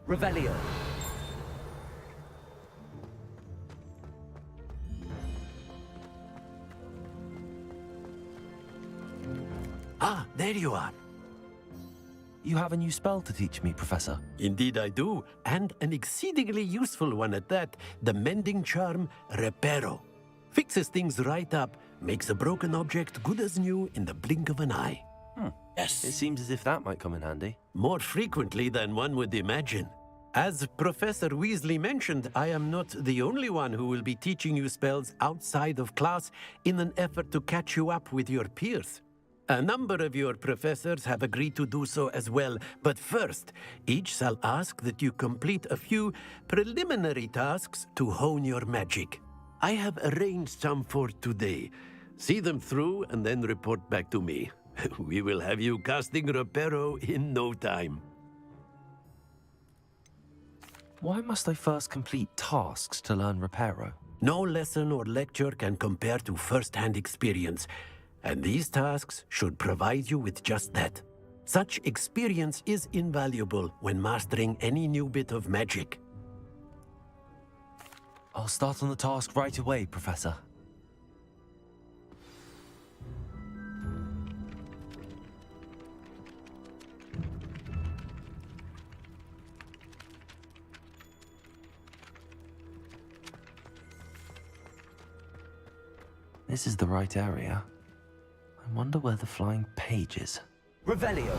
Revelio. Ah, there you are. You have a new spell to teach me, Professor. Indeed I do, and an exceedingly useful one at that. The mending charm, Reparo. Fixes things right up, makes a broken object good as new in the blink of an eye. Yes. It seems as if that might come in handy. More frequently than one would imagine. As Professor Weasley mentioned, I am not the only one who will be teaching you spells outside of class in an effort to catch you up with your peers. A number of your professors have agreed to do so as well, but first, each shall ask that you complete a few preliminary tasks to hone your magic. I have arranged some for today. See them through and then report back to me. We will have you casting Reparo in no time. Why must I first complete tasks to learn Reparo? No lesson or lecture can compare to first-hand experience, and these tasks should provide you with just that. Such experience is invaluable when mastering any new bit of magic. I'll start on the task right away, Professor. This is the right area. I wonder where the flying page is. Revelio.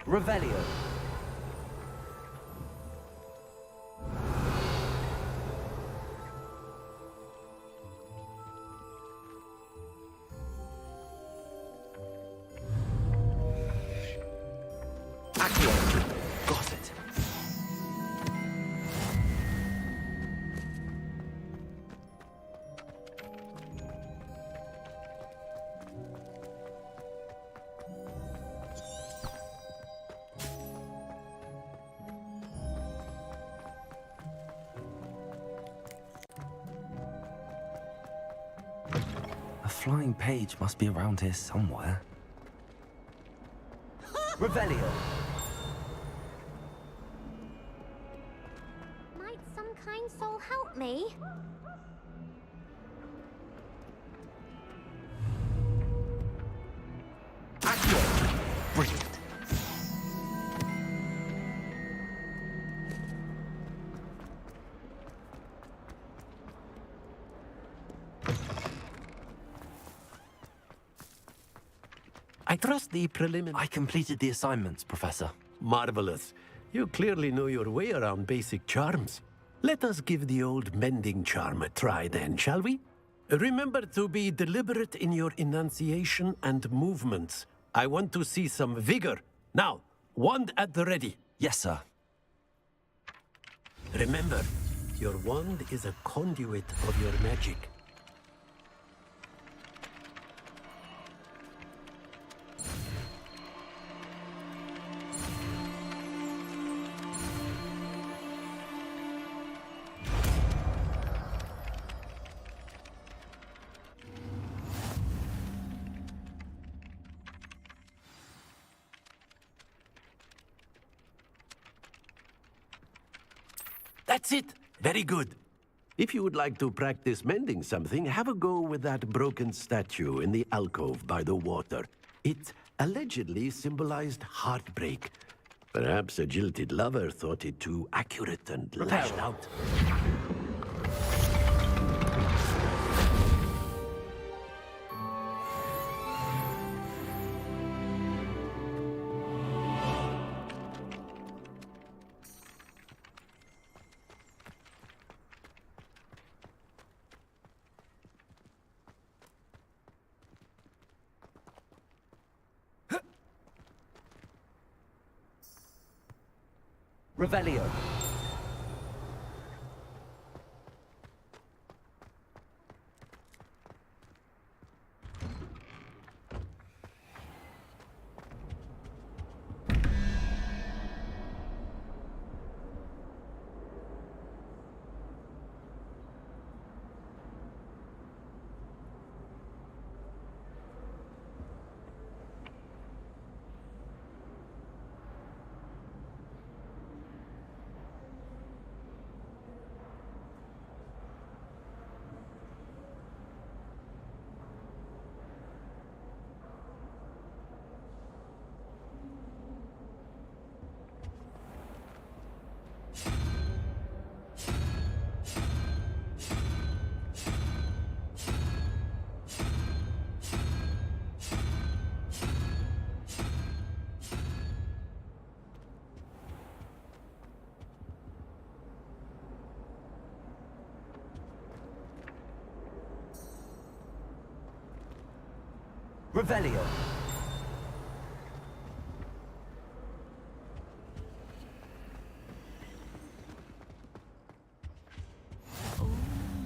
Revelio. Got it. A flying page must be around here somewhere. Revelio. Might some kind soul help me? Brilliant. I trust the preliminary... I completed the assignments, Professor. Marvelous. You clearly know your way around basic charms. Let us give the old mending charm a try then, shall we? Remember to be deliberate in your enunciation and movements. I want to see some vigor. Now, wand at the ready. Yes, sir. Remember, your wand is a conduit of your magic. That's it. Very good. If you would like to practice mending something, have a go with that broken statue in the alcove by the water. It allegedly symbolized heartbreak. Perhaps a jilted lover thought it too accurate and lashed out. Revelio. Revelio.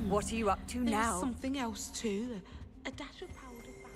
What are you up to There's now? something else too. A dash of powdered bath.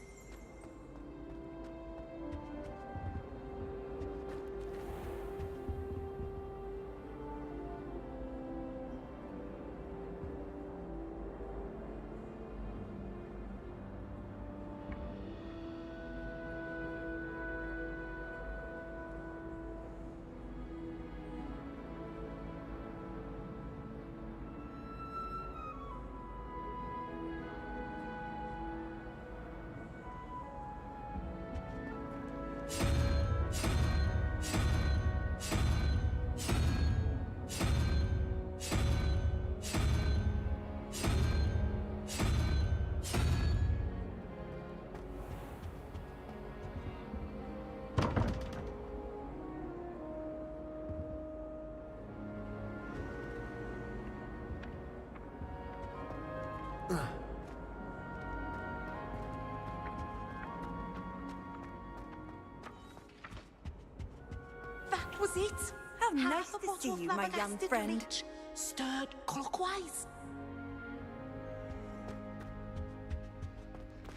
That was it. How nice Half a to bottle see of you, my young flabbergasted friend. rich, stirred clockwise.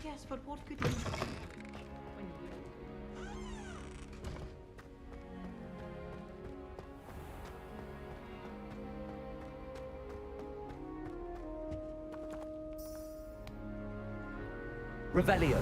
Yes, but what could you... Revelio.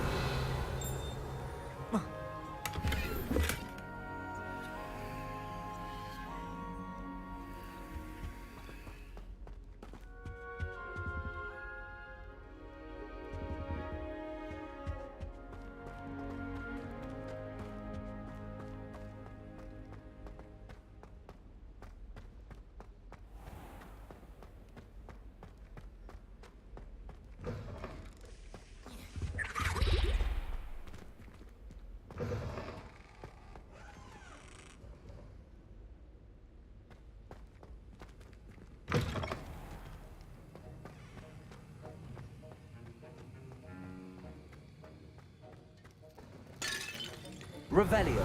Revelio.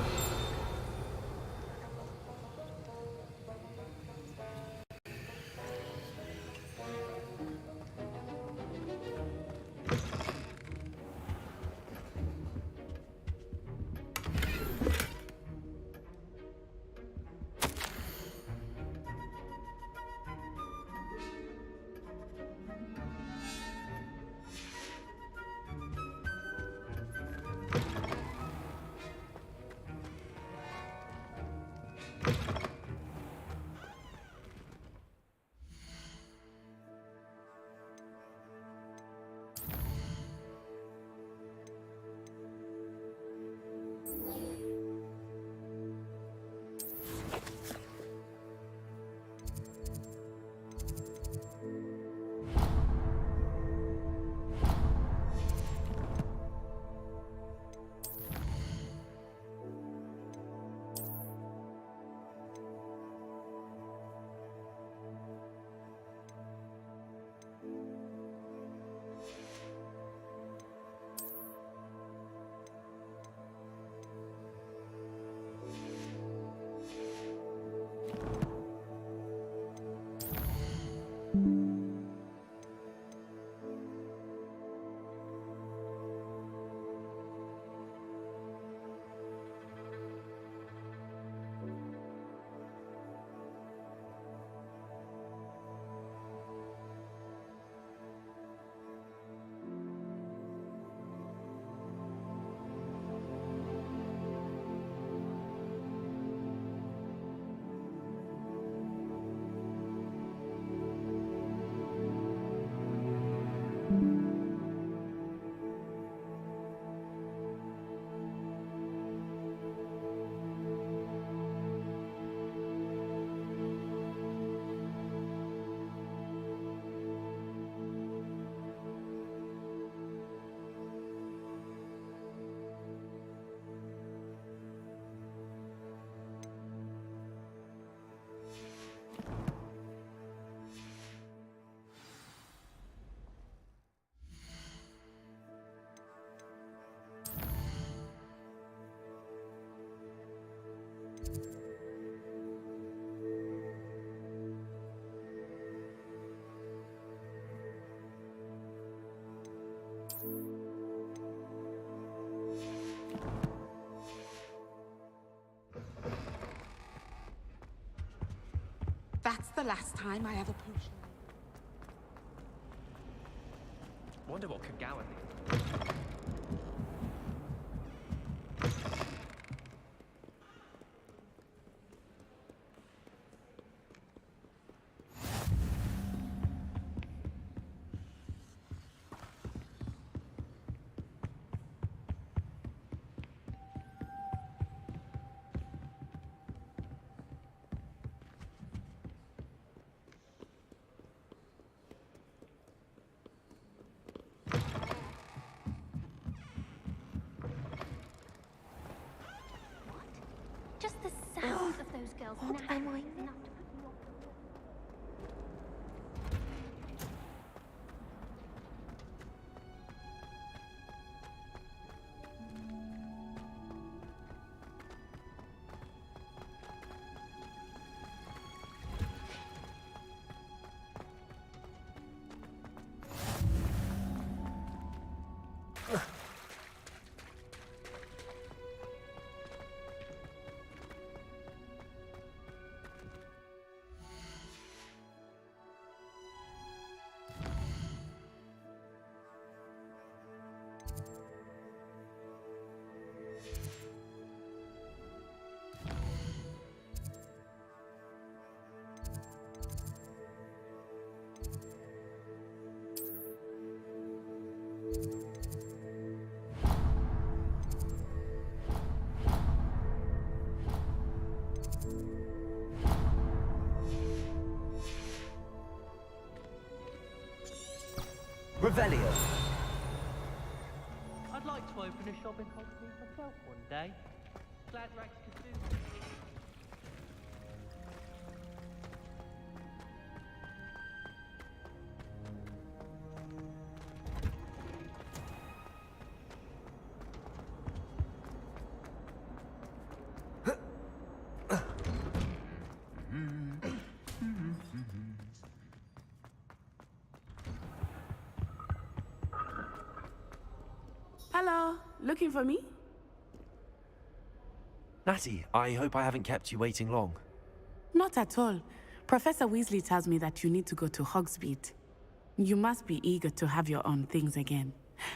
the last time I have a potion. Wonder what Kagawa thinks. Just the sound of those girls nattering enough to put me off. Revelio. I'd like to open a shop in Hogwarts myself one day. Glad Rax could do. Hello, looking for me? Natty, I hope I haven't kept you waiting long. Not at all. Professor Weasley tells me that you need to go to Hogsmeade. You must be eager to have your own things again.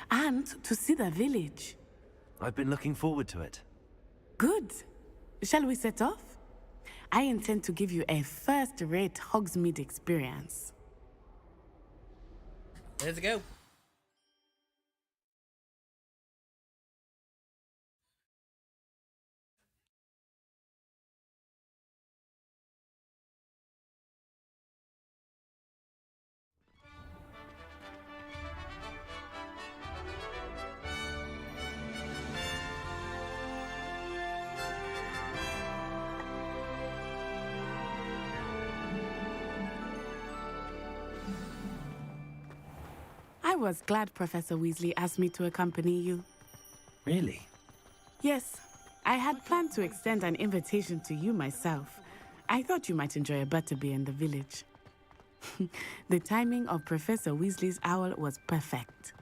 And to see the village. I've been looking forward to it. Good. Shall we set off? I intend to give you a first-rate Hogsmeade experience. Let's go. I was glad Professor Weasley asked me to accompany you. Really? Yes, I had planned to extend an invitation to you myself. I thought you might enjoy a butterbeer in the village. The timing of Professor Weasley's owl was perfect.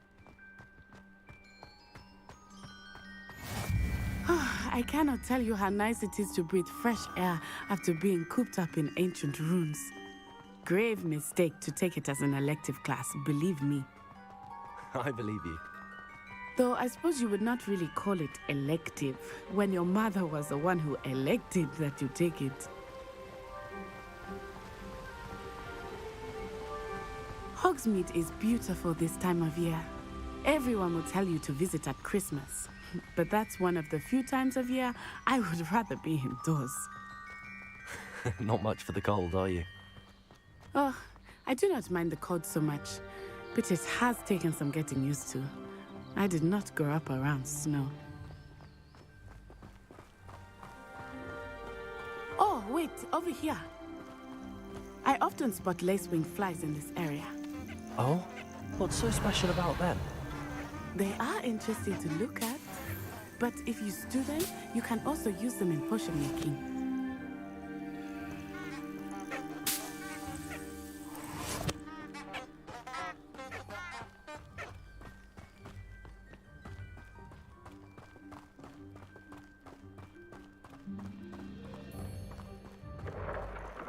I cannot tell you how nice it is to breathe fresh air after being cooped up in ancient ruins. Grave mistake to take it as an elective class, believe me. I believe you. Though I suppose you would not really call it elective when your mother was the one who elected that you take it. Hogsmeade is beautiful this time of year. Everyone will tell you to visit at Christmas, but that's one of the few times of year I would rather be indoors. Not much for the cold, are you? Oh, I do not mind the cold so much, but it has taken some getting used to. I did not grow up around snow. Oh, wait, over here. I often spot lacewing flies in this area. Oh? What's so special about them? They are interesting to look at, but if you stew them, you can also use them in potion making.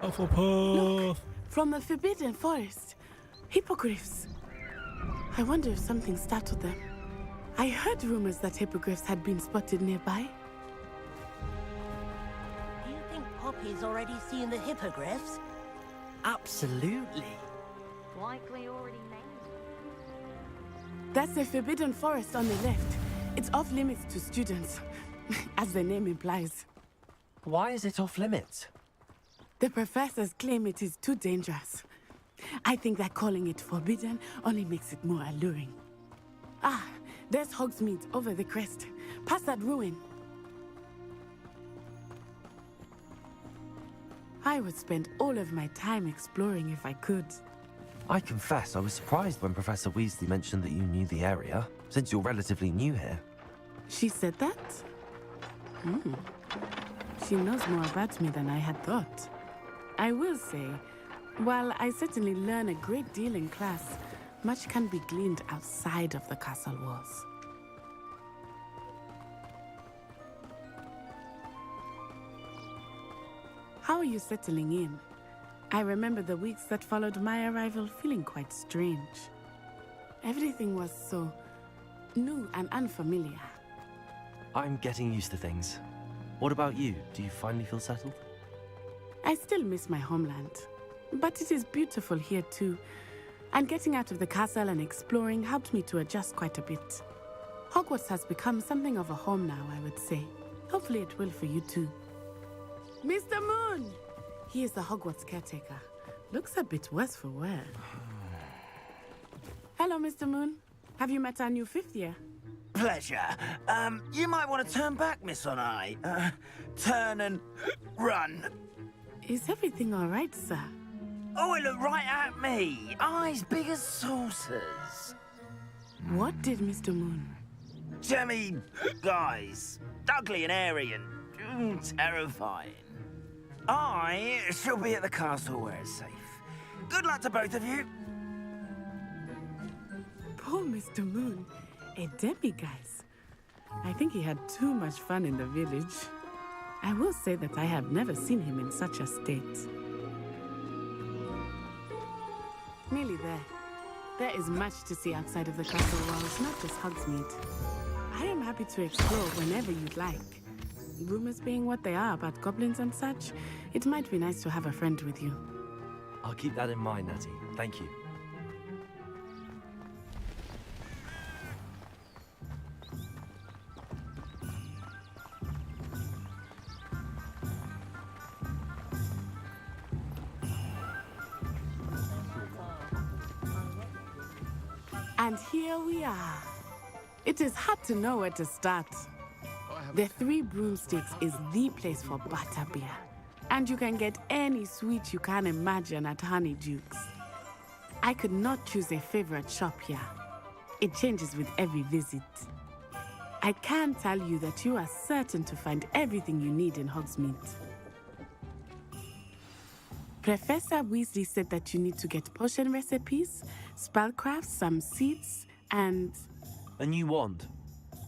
Hufflepuff. From the Forbidden Forest. Hippogriffs. I wonder if something startled them. I heard rumors that hippogriffs had been spotted nearby. Do you think Poppy's already seen the hippogriffs? Absolutely. Likely already named. That's the Forbidden Forest on the left. It's off limits to students, as the name implies. Why is it off limits? The professors claim it is too dangerous. I think that calling it forbidden only makes it more alluring. Ah, there's Hogsmeade over the crest. Past that ruin. I would spend all of my time exploring if I could. I confess I was surprised when Professor Weasley mentioned that you knew the area, since you're relatively new here. She said that? She knows more about me than I had thought. I will say, while I certainly learn a great deal in class, much can be gleaned outside of the castle walls. How are you settling in? I remember the weeks that followed my arrival feeling quite strange. Everything was so new and unfamiliar. I'm getting used to things. What about you? Do you finally feel settled? I still miss my homeland, but it is beautiful here too. And getting out of the castle and exploring helped me to adjust quite a bit. Hogwarts has become something of a home now, I would say. Hopefully it will for you too. Mr. Moon! He is the Hogwarts caretaker. Looks a bit worse for wear. Hello, Mr. Moon. Have you met our new fifth year? Pleasure. You might want to turn back, Miss Onai. Turn and run. Is everything all right, sir? Oh, it looked right at me. Eyes big as saucers. What did Mr. Moon? Jemmy guys. Ugly and airy and terrifying. I shall be at the castle where it's safe. Good luck to both of you. Poor Mr. Moon. A demiguise. I think he had too much fun in the village. I will say that I have never seen him in such a state. Nearly there. There is much to see outside of the castle walls, not just Hogsmeade. I am happy to explore whenever you'd like. Rumors being what they are about goblins and such, it might be nice to have a friend with you. I'll keep that in mind, Natty. Thank you. And here we are. It is hard to know where to start. The Three Broomsticks is the place for butterbeer. And you can get any sweet you can imagine at Honeydukes. I could not choose a favorite shop here. It changes with every visit. I can tell you that you are certain to find everything you need in Hogsmeade. Professor Weasley said that you need to get potion recipes, spellcrafts, some seeds, and... A new wand.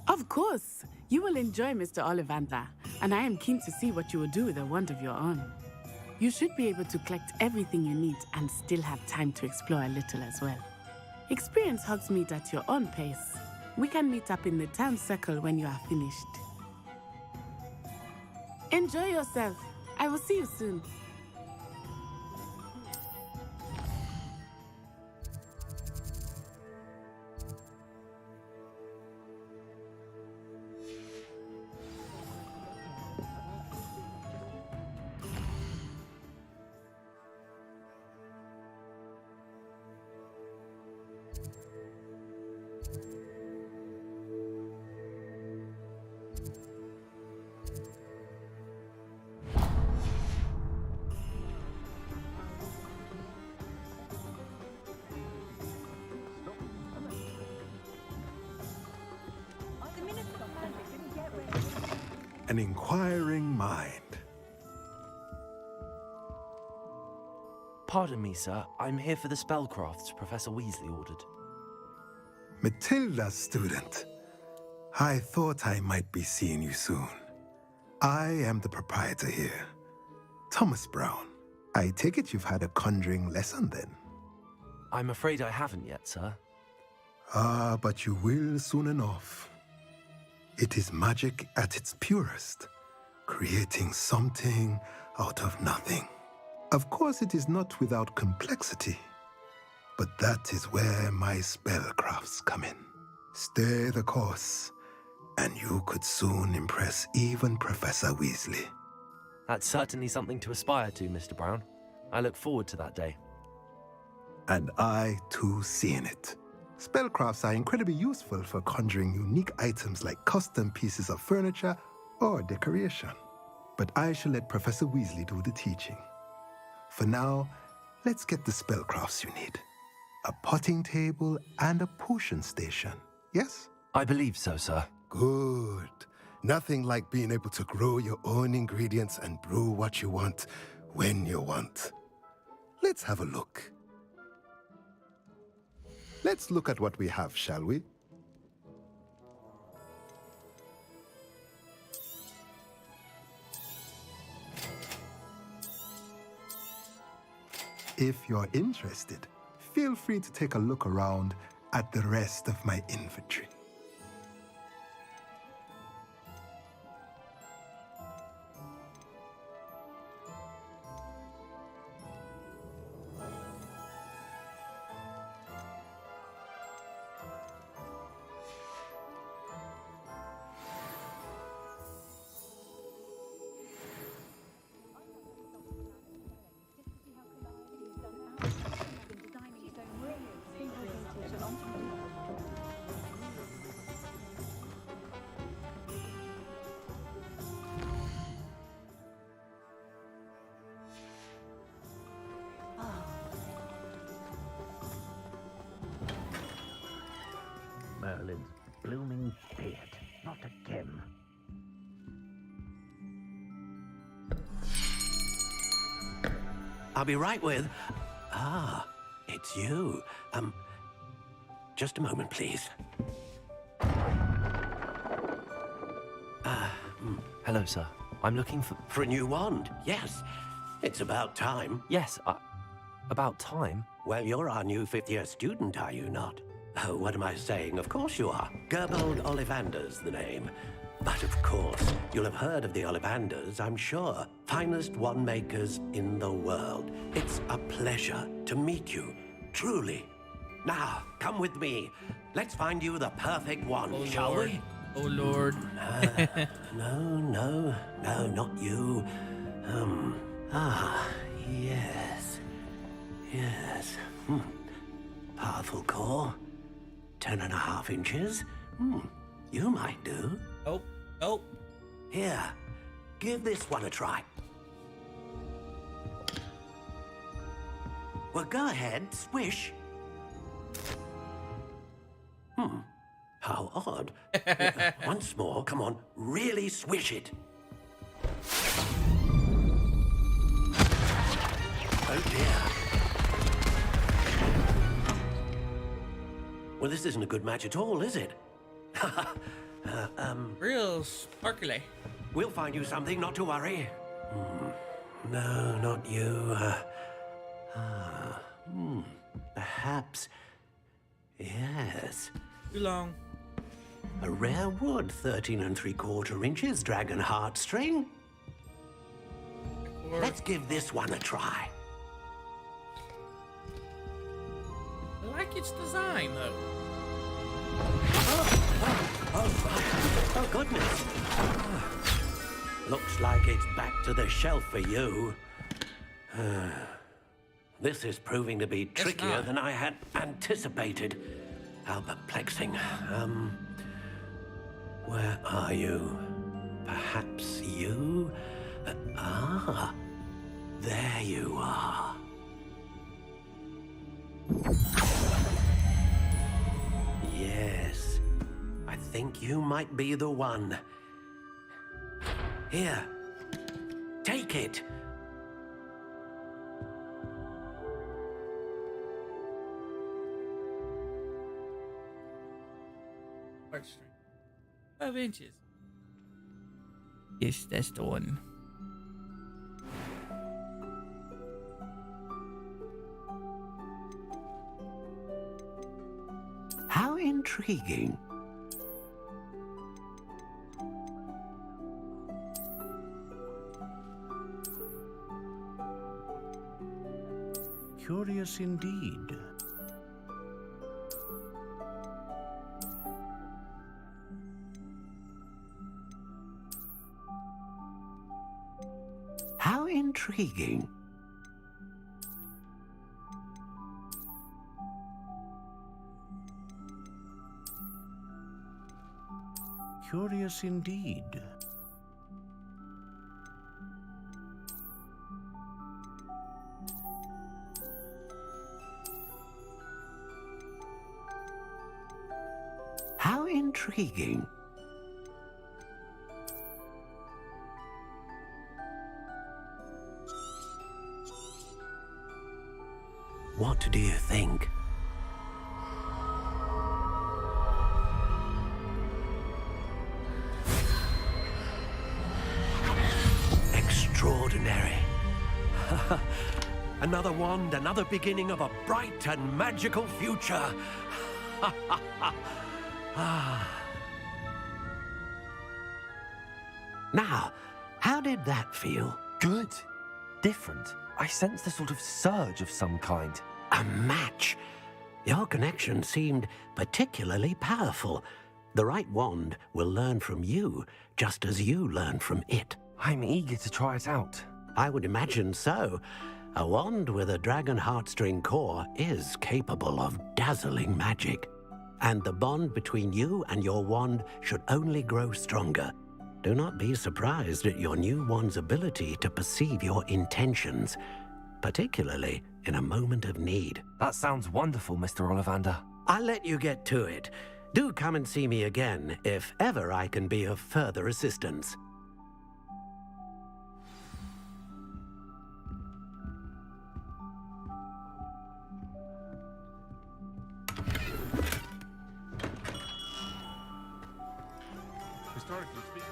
Of course! You will enjoy Mr. Ollivander, and I am keen to see what you will do with a wand of your own. You should be able to collect everything you need and still have time to explore a little as well. Experience Hogsmeade at your own pace. We can meet up in the town circle when you are finished. Enjoy yourself. I will see you soon. An inquiring mind. Pardon me, sir. I'm here for the spellcrafts Professor Weasley ordered. Matilda, student. I thought I might be seeing you soon. I am the proprietor here, Thomas Brown. I take it you've had a conjuring lesson then. I'm afraid I haven't yet, sir. Ah, but you will soon enough. It is magic at its purest, creating something out of nothing. Of course, it is not without complexity, but that is where my spellcrafts come in. Stay the course, and you could soon impress even Professor Weasley. That's certainly something to aspire to, Mr. Brown. I look forward to that day. And I, too, see in it. Spellcrafts are incredibly useful for conjuring unique items like custom pieces of furniture or decoration. But I shall let Professor Weasley do the teaching. For now, let's get the spellcrafts you need. A potting table and a potion station, yes? I believe so, sir. Good. Nothing like being able to grow your own ingredients and brew what you want when you want. Let's have a look. Let's look at what we have, shall we? If you're interested, feel free to take a look around at the rest of my inventory. Merlin's blooming beard. Not again. I'll be right with... Ah, it's you. Just a moment, please. Hello, sir. I'm looking for... For a new wand, yes. It's about time. Yes, about time? Well, you're our new fifth-year student, are you not? Oh, what am I saying? Of course you are. Gerbold Ollivander's the name. But of course, you'll have heard of the Ollivanders, I'm sure. Finest wand makers in the world. It's a pleasure to meet you, truly. Now, come with me. Let's find you the perfect wand, shall we? Oh, Lord. No, not you. Yes. Yes. Powerful core. 10.5 inches. You might do. Oh. Here, give this one a try. Well, go ahead, swish. How odd. Once more, come on, really swish it. Oh dear. Well, this isn't a good match at all, is it? Real sparkly. We'll find you something, not to worry. No, not you. Perhaps. Yes. Too long. A rare wood, 13 3/4 inches, dragon heartstring. Let's give this one a try. I like its design, though. Oh, goodness. Looks like it's back to the shelf for you. This is proving to be trickier than I had anticipated. How perplexing. Where are you? Perhaps you? There you are. Yes, I think you might be the one. Here, take it. Heartstring. 5 inches. Yes, that's the one. intriguing. Curious indeed. How intriguing. Curious indeed. How intriguing. What do you think? Extraordinary. Another wand, another beginning of a bright and magical future. Now, how did that feel? Good. Different. I sensed a sort of surge of some kind. A match. Your connection seemed particularly powerful. The right wand will learn from you, just as you learn from it. I'm eager to try it out. I would imagine so. A wand with a dragon heartstring core is capable of dazzling magic. And the bond between you and your wand should only grow stronger. Do not be surprised at your new wand's ability to perceive your intentions, particularly in a moment of need. That sounds wonderful, Mr. Ollivander. I'll let you get to it. Do come and see me again if ever I can be of further assistance. Historically speaking,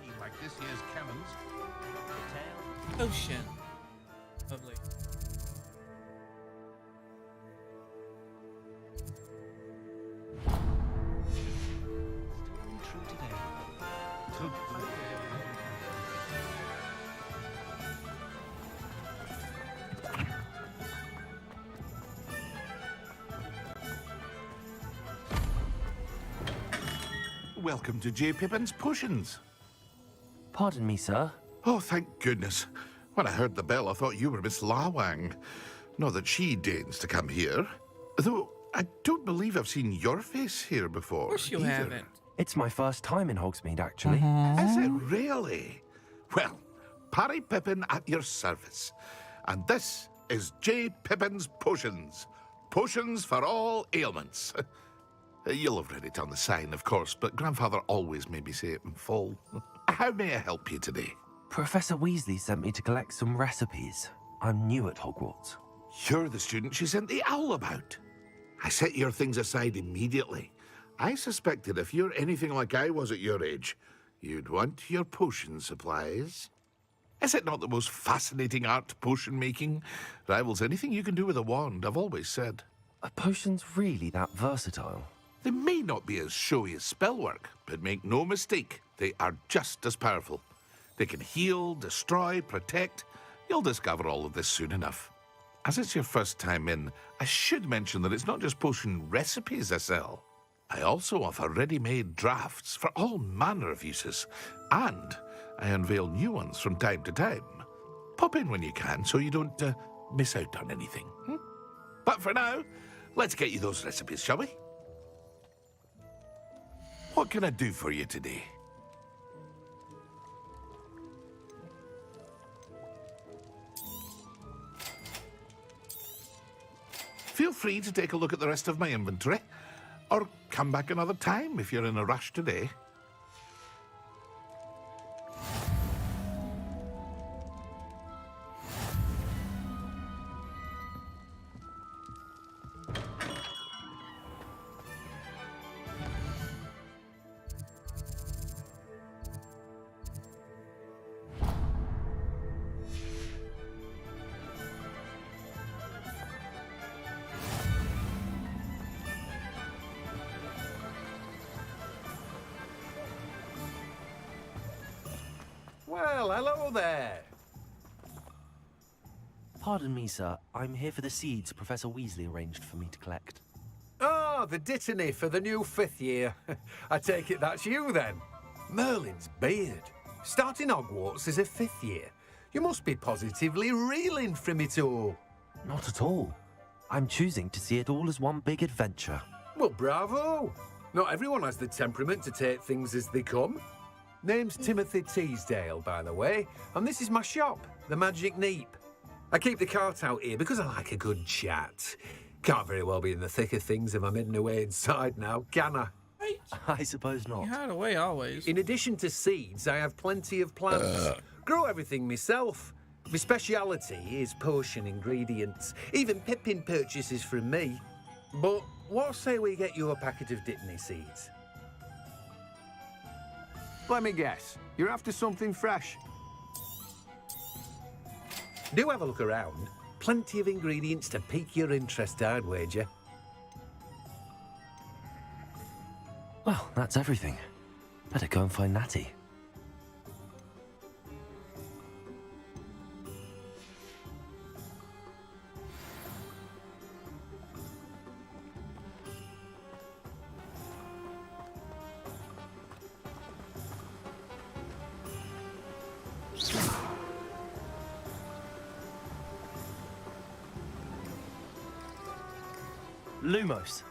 team like this year's cannons. Ocean. Lovely. Welcome to J. Pippin's Potions. Pardon me, sir. Oh, thank goodness. When I heard the bell, I thought you were Miss Lawang. Not that she deigns to come here. Though, I don't believe I've seen your face here before. Of course you either. haven't. It's my first time in Hogsmeade, actually. Is it really? Well, Parry Pippin at your service. And this is J. Pippin's Potions. Potions for all ailments. You'll have read it on the sign, of course, but Grandfather always made me say it in full. How may I help you today? Professor Weasley sent me to collect some recipes. I'm new at Hogwarts. You're the student she sent the owl about. I set your things aside immediately. I suspected if you're anything like I was at your age, you'd want your potion supplies. Is it not the most fascinating art, potion making? Rivals anything you can do with a wand, I've always said. Are potions really that versatile? They may not be as showy as spellwork, but make no mistake, they are just as powerful. They can heal, destroy, protect. You'll discover all of this soon enough. As it's your first time in, I should mention that it's not just potion recipes I sell. I also offer ready-made drafts for all manner of uses, and I unveil new ones from time to time. Pop in when you can so you don't miss out on anything. But for now, let's get you those recipes, shall we? What can I do for you today? Feel free to take a look at the rest of my inventory, or come back another time if you're in a rush today. Well, hello there. Pardon me, sir. I'm here for the seeds Professor Weasley arranged for me to collect. Ah, the dittany for the new 5th year. I take it that's you, then. Merlin's beard. Starting Hogwarts as a 5th year. You must be positively reeling from it all. Not at all. I'm choosing to see it all as one big adventure. Well, bravo. Not everyone has the temperament to take things as they come. Name's Timothy Teasdale, by the way, and this is my shop, the Magic Neep. I keep the cart out here because I like a good chat. Can't very well be in the thick of things if I'm hidden away inside now, can I? I suppose not. You hide away always. In addition to seeds, I have plenty of plants. Grow everything myself. My speciality is potion ingredients. Even Pippin purchases from me. But what say we get you a packet of dittany seeds? Let me guess. You're after something fresh. Do have a look around. Plenty of ingredients to pique your interest, I'd wager. Well, that's everything. Better go and find Natty. Lumos.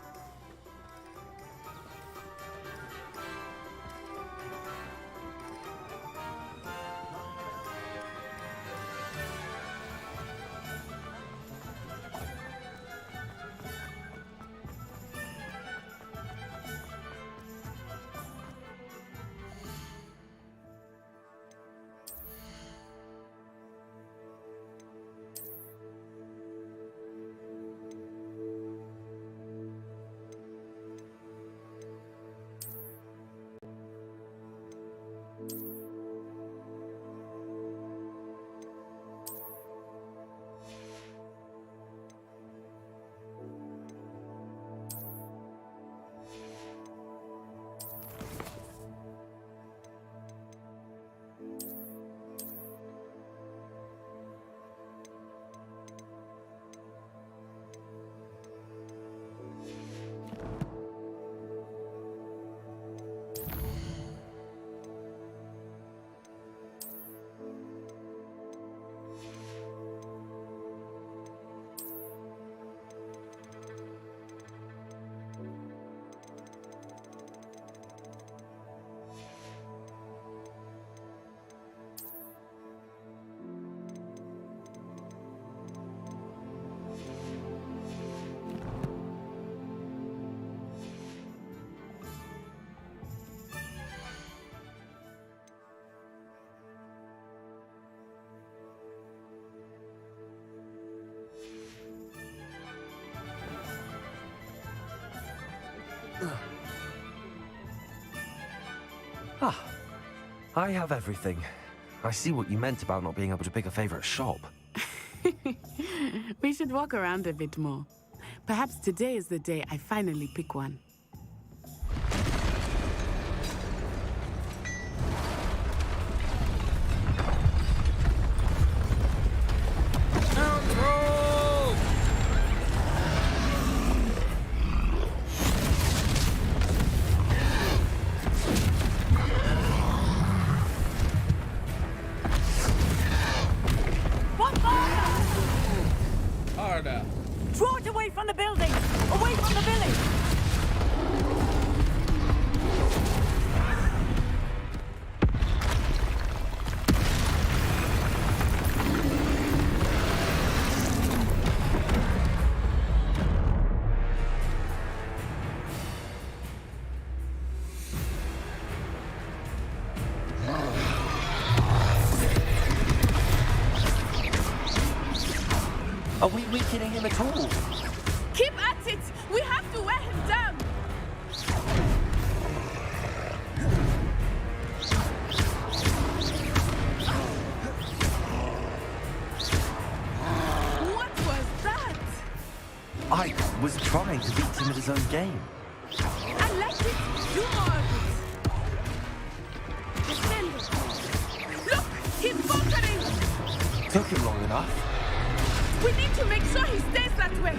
Ah, I have everything. I see what you meant about not being able to pick a favorite shop. We should walk around a bit more. Perhaps today is the day I finally pick one. Draw it away from the building! Away from the village! Are we weakening him at all? Keep at it! We have to wear him down! What was that? I was trying to beat him at his own game. I like it! Do more of it! Defend it! Look! Took him long enough. We need to make sure he stays that way.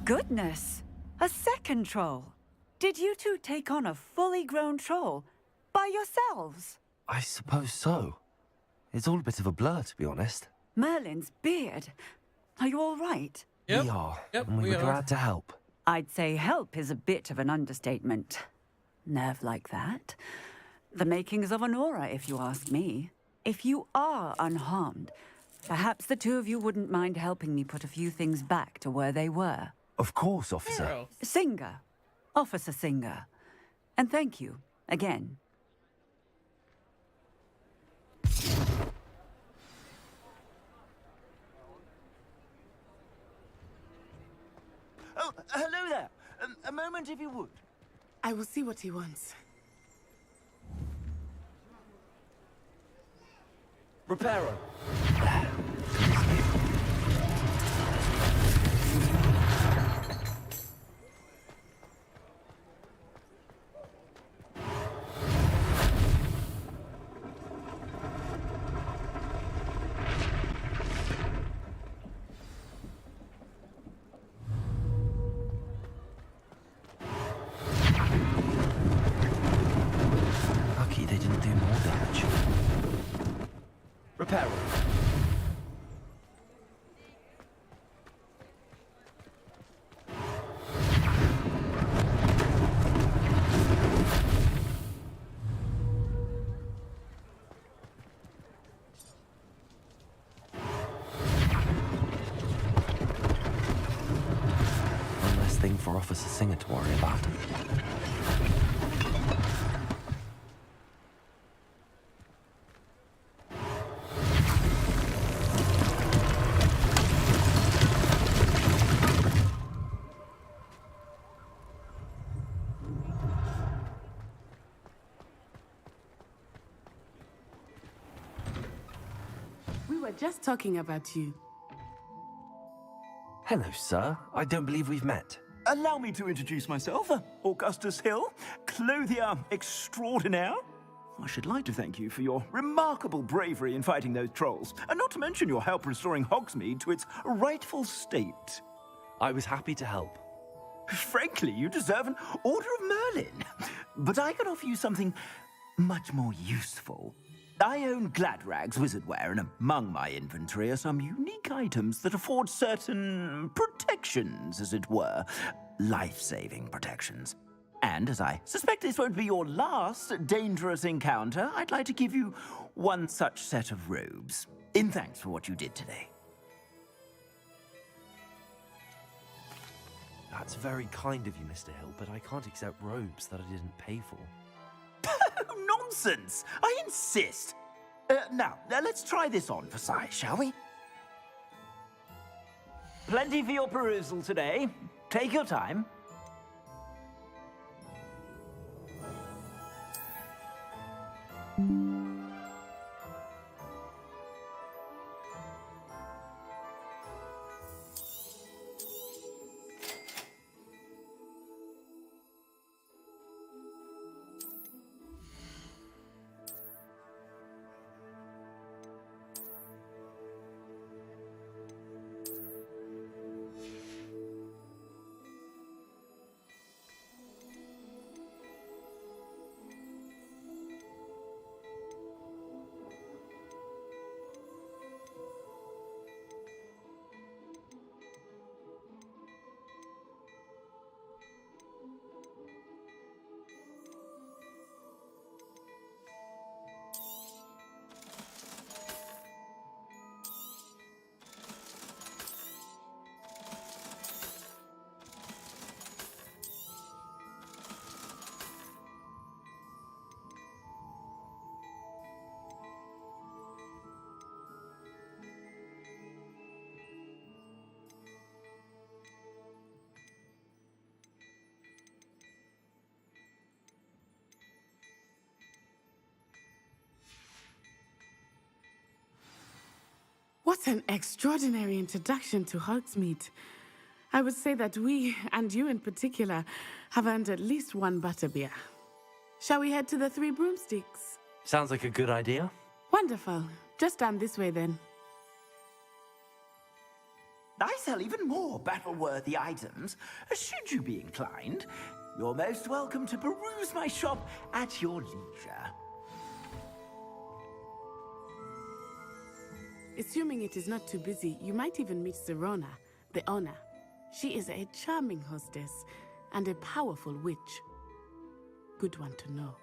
Goodness! A second troll. Did you two take on a fully grown troll by yourselves? I suppose so. It's all a bit of a blur, to be honest. Merlin's beard. Are you all right? We are, and we were glad to help. I'd say help is a bit of an understatement. Nerve like that. The makings of an aura, if you ask me. If you are unharmed, perhaps the two of you wouldn't mind helping me put a few things back to where they were. Of course, officer. Singer. Officer Singer. And thank you, again. Oh, hello there. A moment, if you would. I will see what he wants. Reparo. Lucky they didn't do more damage. Reparo. One less thing for Officer Singer to worry about. We were just talking about you. Hello, sir. I don't believe we've met. Allow me to introduce myself, Augustus Hill, clothier extraordinaire. I should like to thank you for your remarkable bravery in fighting those trolls, and not to mention your help restoring Hogsmeade to its rightful state. I was happy to help. Frankly, you deserve an Order of Merlin. But I can offer you something much more useful. I own Gladrag's wizardware, and among my inventory are some unique items that afford certain protections, as it were. Life-saving protections. And as I suspect this won't be your last dangerous encounter, I'd like to give you one such set of robes, in thanks for what you did today. That's very kind of you, Mr. Hill, but I can't accept robes that I didn't pay for. Nonsense! I insist! Now, let's try this on for size, shall we? Plenty for your perusal today. Take your time. What an extraordinary introduction to Hogsmeade. I would say that we, and you in particular, have earned at least one butterbeer. Shall we head to the Three Broomsticks? Sounds like a good idea. Wonderful. Just down this way then. I sell even more battle-worthy items, should you be inclined. You're most welcome to peruse my shop at your leisure. Assuming it is not too busy, you might even meet Serona, the owner. She is a charming hostess and a powerful witch. Good one to know.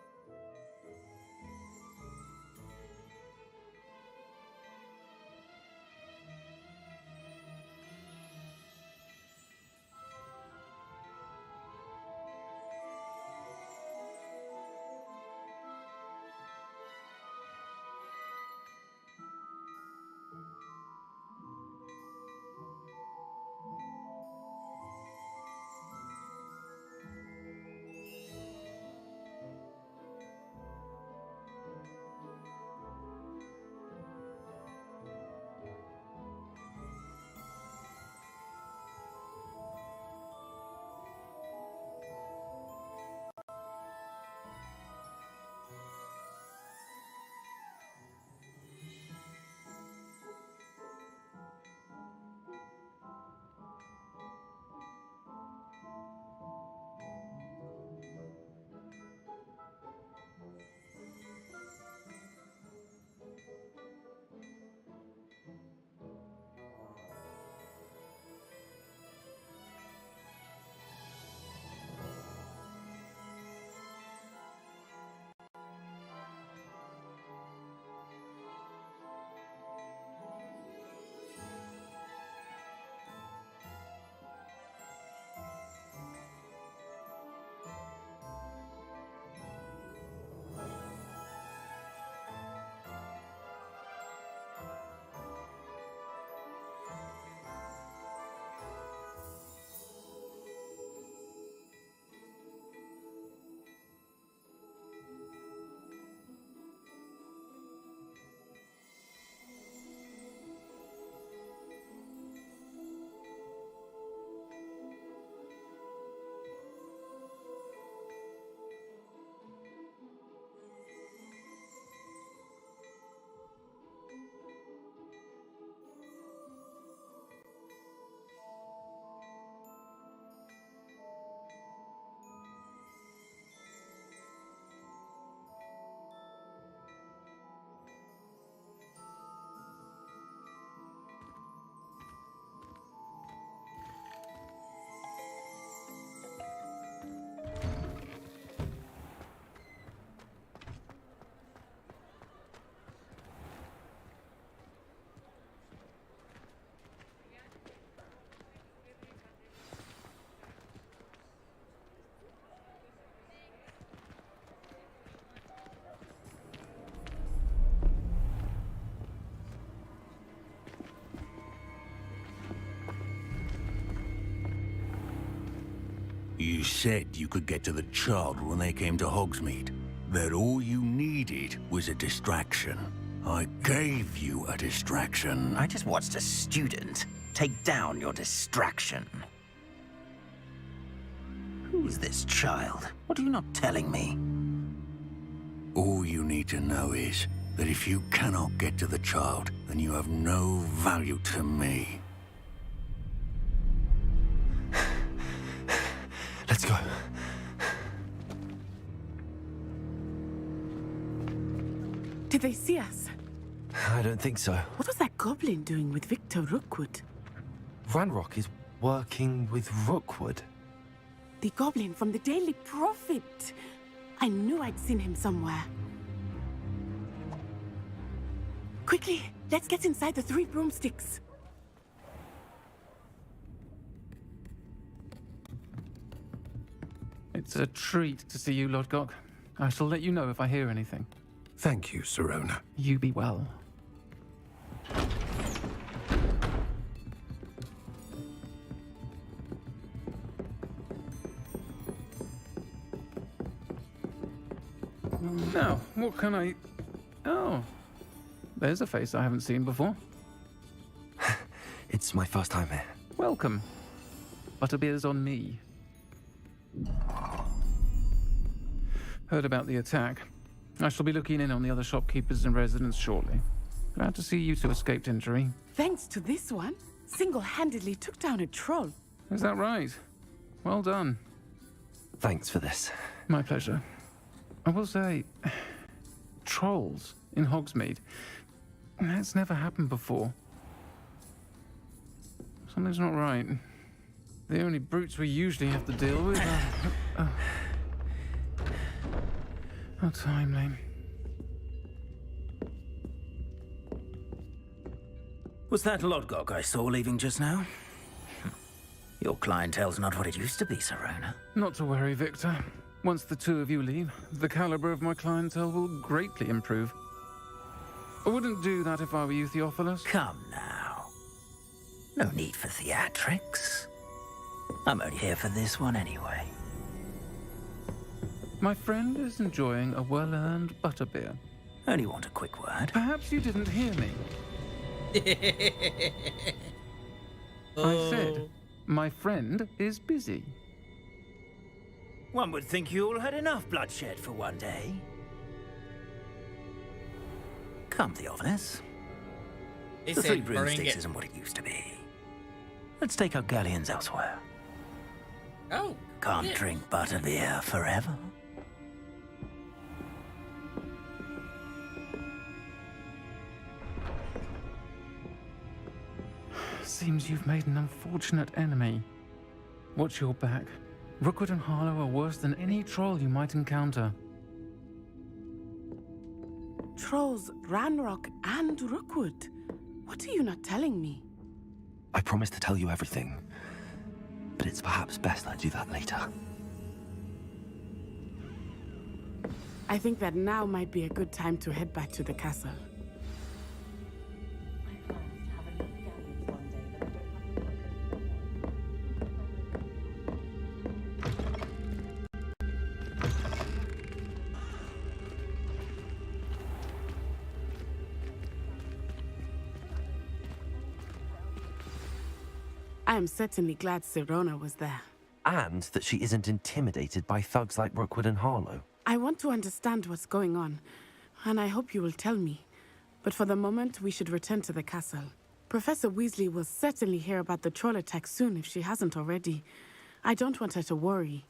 You said you could get to the child when they came to Hogsmeade. That all you needed was a distraction. I gave you a distraction. I just watched a student take down your distraction. Who is this child? What are you not telling me? All you need to know is that if you cannot get to the child, then you have no value to me. Let's go. Did they see us? I don't think so. What was that goblin doing with Victor Rookwood? Ranrock is working with Rookwood. The goblin from the Daily Prophet. I knew I'd seen him somewhere. Quickly, let's get inside the Three Broomsticks. It's a treat to see you, Lodgok. I shall let you know if I hear anything. Thank you, Serona. You be well. Now, what can I... Oh, there's a face I haven't seen before. It's my first time here. Welcome. Butterbeer's on me. Heard about the attack. I shall be looking in on the other shopkeepers and residents shortly. Glad to see you two escaped injury. Thanks to this one, single-handedly took down a troll. Is that right? Well done. Thanks for this. My pleasure. I will say, trolls in Hogsmeade. That's never happened before. Something's not right. The only brutes we usually have to deal with are... How timely. Was that Lodgok I saw leaving just now? Your clientele's not what it used to be, Serona. Not to worry, Victor. Once the two of you leave, the caliber of my clientele will greatly improve. I wouldn't do that if I were you, Theophilus. Come now. No need for theatrics. I'm only here for this one anyway. My friend is enjoying a well-earned butterbeer. Only want a quick word. Perhaps you didn't hear me. I said, my friend is busy. One would think you all had enough bloodshed for one day. Come, Theophilus. He The said, Three "Bring Broomsticks it." isn't what it used to be. Let's take our galleons elsewhere. Oh. Can't yeah. drink butterbeer forever. Seems you've made an unfortunate enemy. Watch your back. Rookwood and Harlow are worse than any troll you might encounter. Trolls, Ranrock, and Rookwood. What are you not telling me? I promised to tell you everything, but it's perhaps best I do that later. I think that now might be a good time to head back to the castle. I am certainly glad Serona was there. And that she isn't intimidated by thugs like Rookwood and Harlow. I want to understand what's going on, and I hope you will tell me. But for the moment, we should return to the castle. Professor Weasley will certainly hear about the troll attack soon if she hasn't already. I don't want her to worry.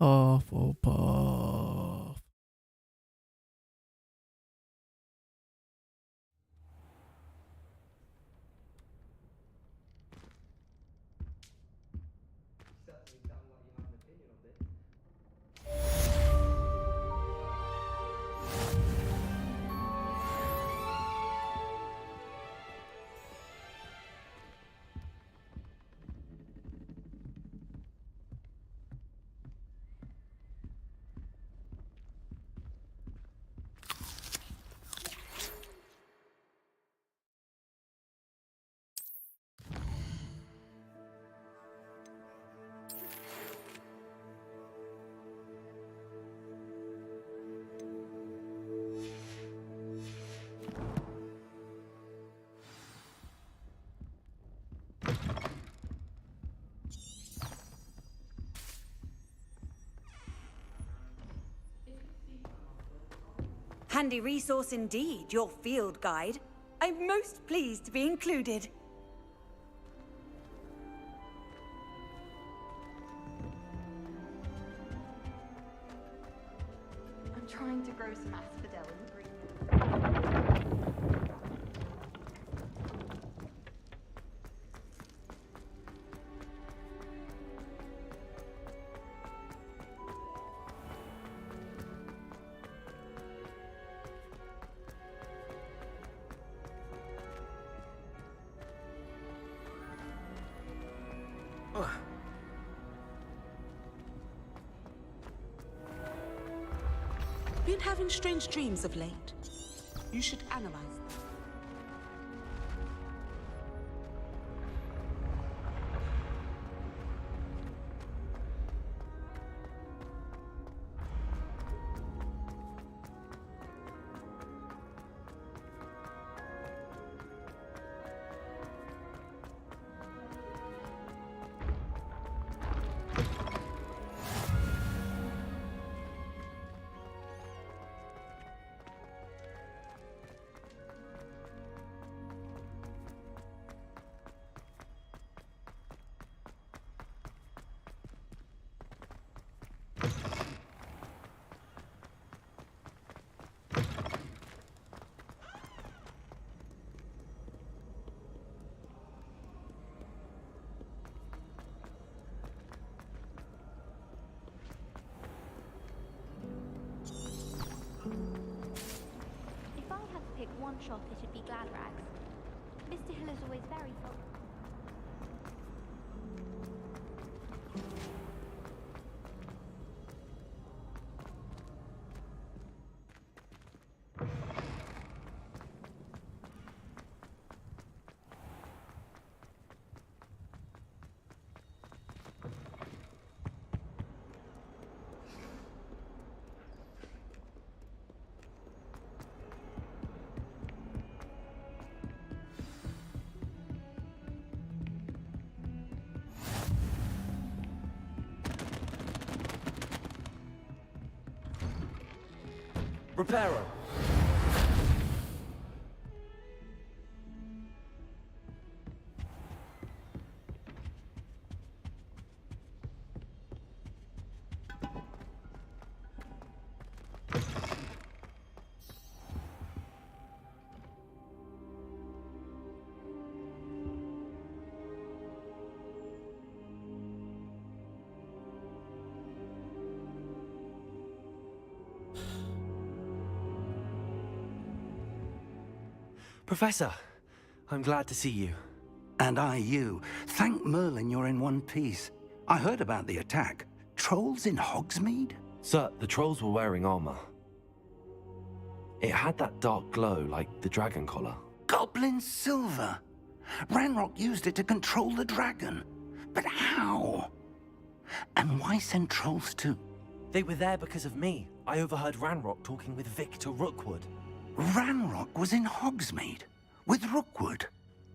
Hufflepuff. handy resource indeed, your field guide. I'm most pleased to be included. I'm trying to grow some asphodel in the green. Been having strange dreams of late. You should analyze them. If I had to pick one shop, it'd be Glad Rags. Mr. Hill is always very full. Reparo. Professor, I'm glad to see you. And I you. Thank Merlin you're in one piece. I heard about the attack. Trolls in Hogsmeade? Sir, the trolls were wearing armor. It had that dark glow like the dragon collar. Goblin silver. Ranrock used it to control the dragon. But how? And why send trolls too? They were there because of me. I overheard Ranrock talking with Victor Rookwood. Ranrock was in Hogsmeade? With Rookwood?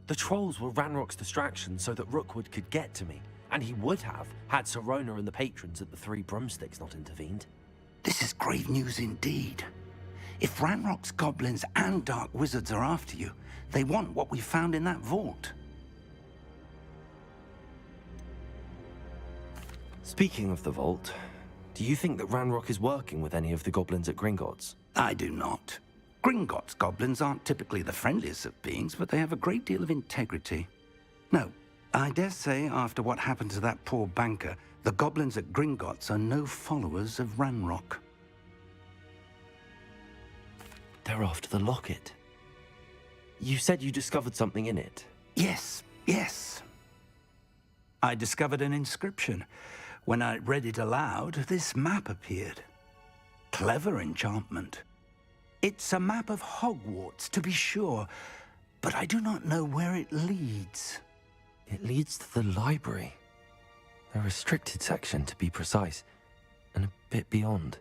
The trolls were Ranrock's distraction so that Rookwood could get to me. And he would have, had Sirona and the patrons at the Three Broomsticks not intervened. This is grave news indeed. If Ranrock's goblins and dark wizards are after you, they want what we found in that vault. Speaking of the vault, do you think that Ranrock is working with any of the goblins at Gringotts? I do not. Gringotts goblins aren't typically the friendliest of beings, but they have a great deal of integrity. No, I dare say after what happened to that poor banker, the goblins at Gringotts are no followers of Ranrock. They're after the locket. You said you discovered something in it. Yes. I discovered an inscription. When I read it aloud, this map appeared. Clever enchantment. It's a map of Hogwarts, to be sure, but I do not know where it leads. It leads to the library. A restricted section, to be precise, and a bit beyond.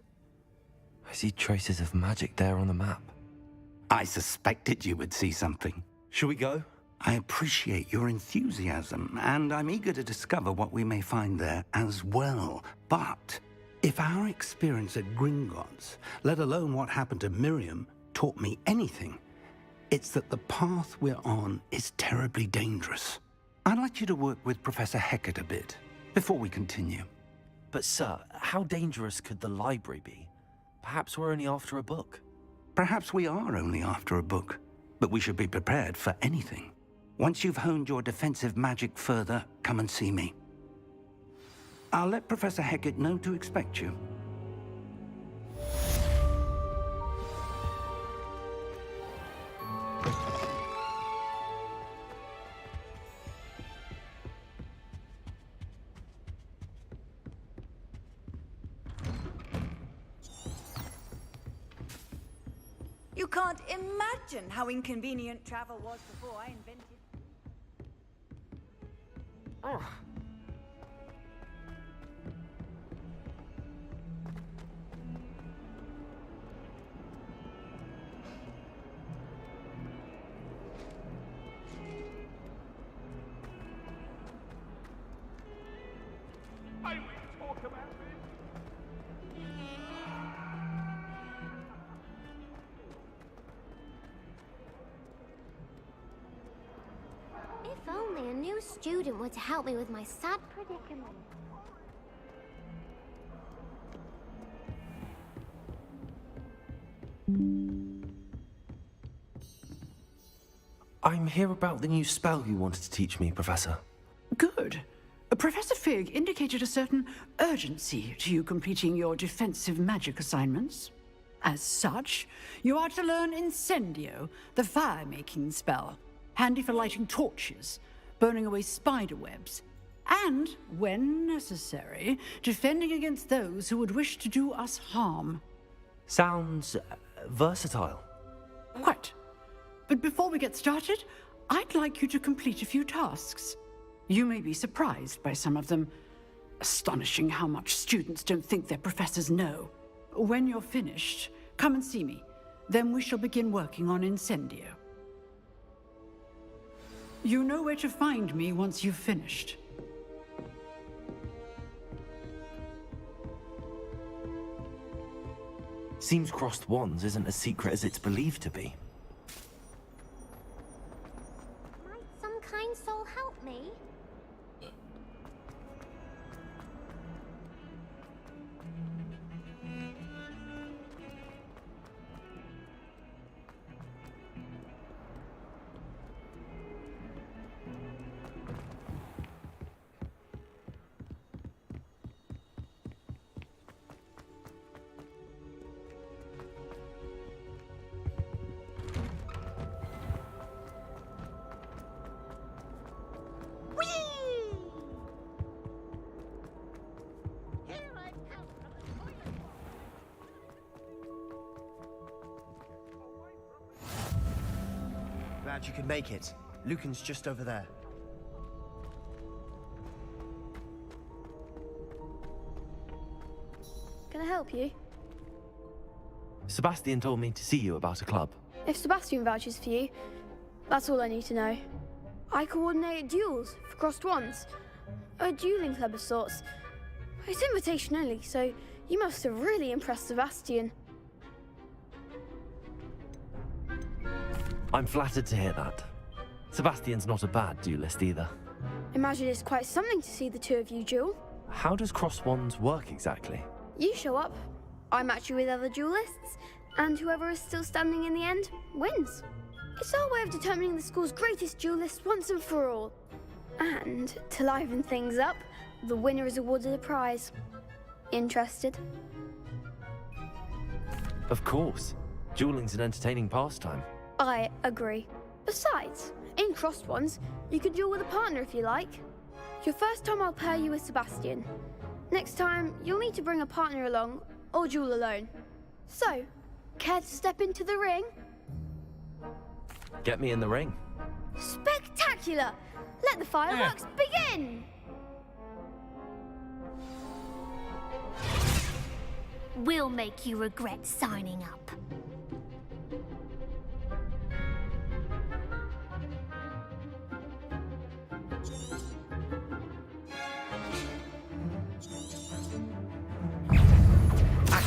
I see traces of magic there on the map. I suspected you would see something. Shall we go? I appreciate your enthusiasm, and I'm eager to discover what we may find there as well. But If our experience at Gringotts, let alone what happened to Miriam, taught me anything, it's that the path we're on is terribly dangerous. I'd like you to work with Professor Hecat a bit before we continue. But sir, how dangerous could the library be? Perhaps we're only after a book. Perhaps we are only after a book, but we should be prepared for anything. Once you've honed your defensive magic further, come and see me. I'll let Professor Hecat know to expect you. You can't imagine how inconvenient travel was before I invented... I will talk about this. If only a new student were to help me with my sad predicament. I'm here about the new spell you wanted to teach me, Professor. Good. Professor Fig indicated a certain urgency to you completing your defensive magic assignments. As such, you are to learn Incendio, the fire-making spell, handy for lighting torches, burning away spider webs, and, when necessary, defending against those who would wish to do us harm. Sounds versatile. Quite. But before we get started, I'd like you to complete a few tasks. You may be surprised by some of them. Astonishing how much students don't think their professors know. When you're finished, come and see me. Then we shall begin working on Incendio. You know where to find me once you've finished. Seems crossed wands isn't as secret as it's believed to be. Might some kind soul help me? Glad you could make it. Lucan's just over there. Can I help you? Sebastian told me to see you about a club. If Sebastian vouches for you, that's all I need to know. I coordinate duels for crossed wands. A dueling club of sorts. It's invitation only, so you must have really impressed Sebastian. I'm flattered to hear that. Sebastian's not a bad duelist either. Imagine it's quite something to see the two of you duel. How does cross wands work exactly? You show up, I match you with other duelists, and whoever is still standing in the end wins. It's our way of determining the school's greatest duelist once and for all. And to liven things up, the winner is awarded a prize. Interested? Of course. Dueling's an entertaining pastime. I agree. Besides, in crossed ones, you can duel with a partner if you like. Your first time I'll pair you with Sebastian. Next time, you'll need to bring a partner along, or duel alone. So, care to step into the ring? Get me in the ring. Spectacular! Let the fireworks begin! We'll make you regret signing up.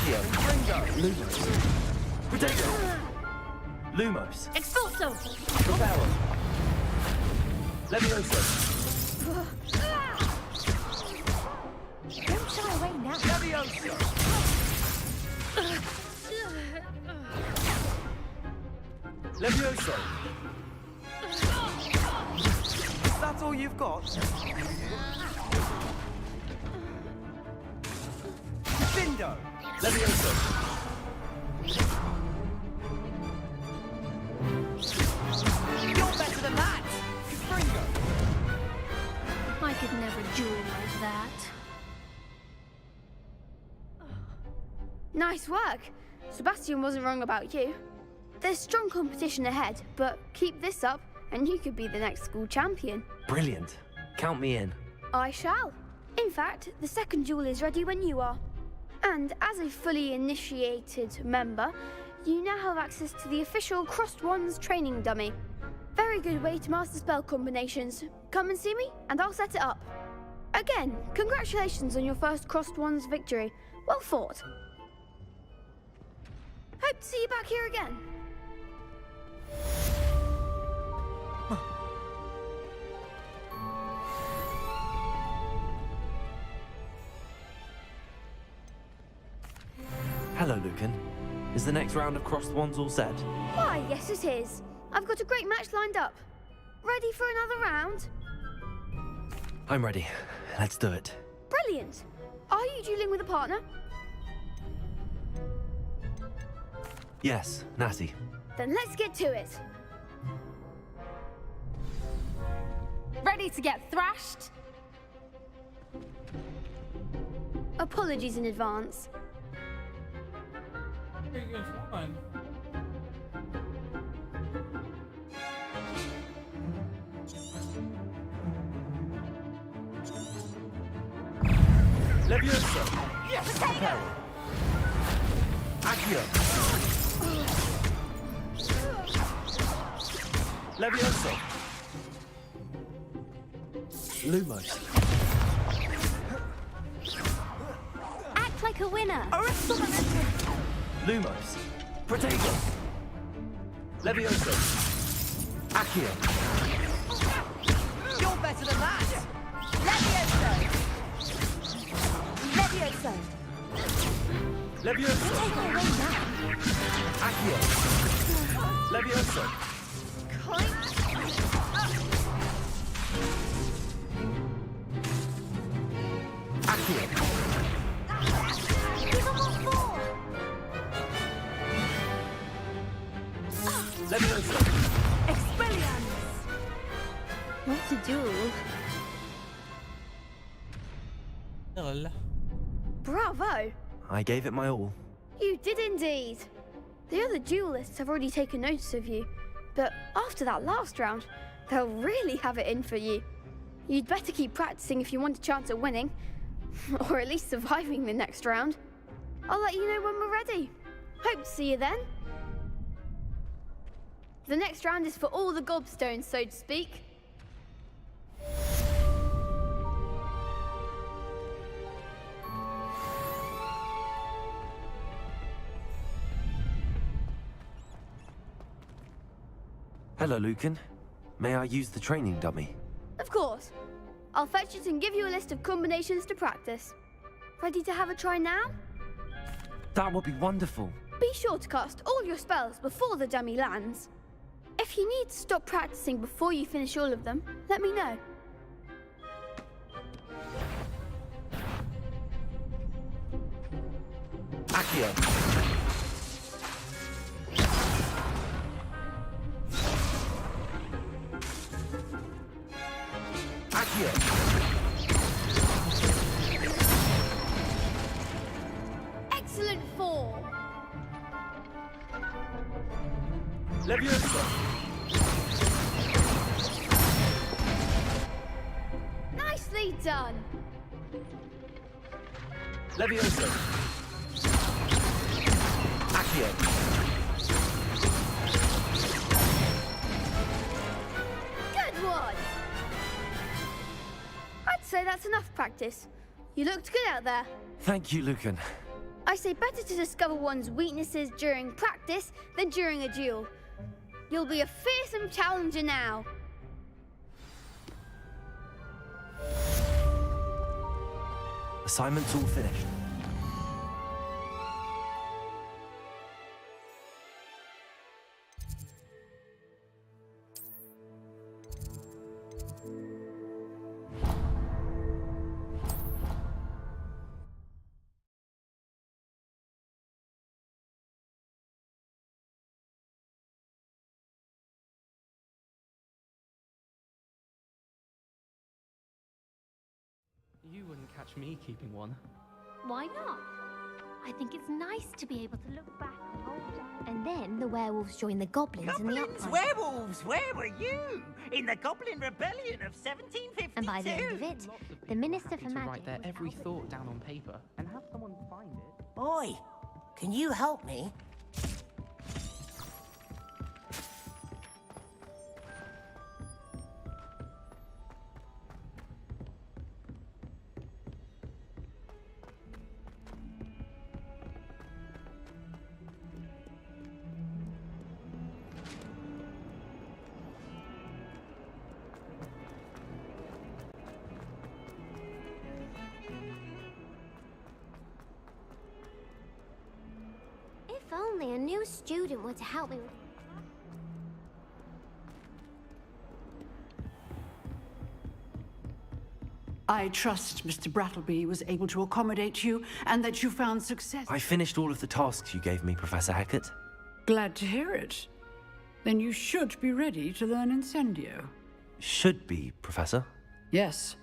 Accio. Lumos. Potato. Lumos. Expulso! Repel. Levioso. Don't shy away now. Levioso. Levioso. Is that all you've got? Bindo! Levioso. You're better than that! Fringo! I could never duel like that. Nice work. Sebastian wasn't wrong about you. There's strong competition ahead, but keep this up and you could be the next school champion. Brilliant. Count me in. I shall. In fact, the second duel is ready when you are. And as a fully initiated member, you now have access to the official Crossed Wands training dummy. Very good way to master spell combinations. Come and see me, and I'll set it up. Again, congratulations on your first Crossed Wands victory. Well fought. Hope to see you back here again. Hello, Lucan. Is the next round of Crossed Wands all set? Why, yes it is. I've got a great match lined up. Ready for another round? I'm ready. Let's do it. Brilliant. Are you dueling with a partner? Yes, Natty. Then let's get to it. Ready to get thrashed? Apologies in advance. Levioso. Yes! Potato! Accio. Levioso. Lumos. Act like a winner. Lumos. Potato. Levioso. Accio. You're better than that! Levioso. Levioso. Levioso. Take it away now. Accio. Levioso. Accio. Give them all four. Levioso. Expelliarmus. What a duel. Bravo! I gave it my all. You did indeed. The other duelists have already taken notice of you, but after that last round, they'll really have it in for you. You'd better keep practicing if you want a chance at winning, or at least surviving the next round. I'll let you know when we're ready. Hope to see you then. The next round is for all the gobstones, so to speak. Hello, Lucan. May I use the training dummy? Of course. I'll fetch it and give you a list of combinations to practice. Ready to have a try now? That would be wonderful. Be sure to cast all your spells before the dummy lands. If you need to stop practicing before you finish all of them, let me know. Accio. Accio. Excellent form. Levioso. Nicely done. Levioso. Accio. Good one. I'd say that's enough practice. You looked good out there. Thank you, Lucan. I say better to discover one's weaknesses during practice than during a duel. You'll be a fearsome challenger now. Assignment's all finished. You wouldn't catch me keeping one. Why not? I think it's nice to be able to look back on old times. And then the werewolves join the goblins in the Goblins, uprising. werewolves, where were you? In the Goblin Rebellion of 1752? And by the end of it, the Minister for To Magic write their was every Albert thought down on paper and have someone find it. Oi, can you help me? If only a new student were to help me with... I trust Mr. Brattleby was able to accommodate you and that you found success. I finished all of the tasks you gave me, Professor Hackett. Glad to hear it. Then you should be ready to learn Incendio. Should be, Professor. Yes.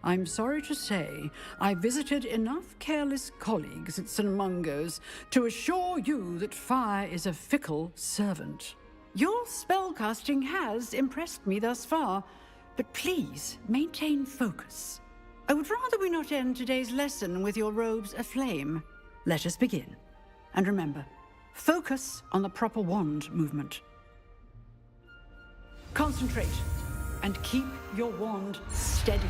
I'm sorry to say, I visited enough careless colleagues at St. Mungo's to assure you that fire is a fickle servant. Your spellcasting has impressed me thus far, but please maintain focus. I would rather we not end today's lesson with your robes aflame. Let us begin. And remember, focus on the proper wand movement. Concentrate and keep your wand steady.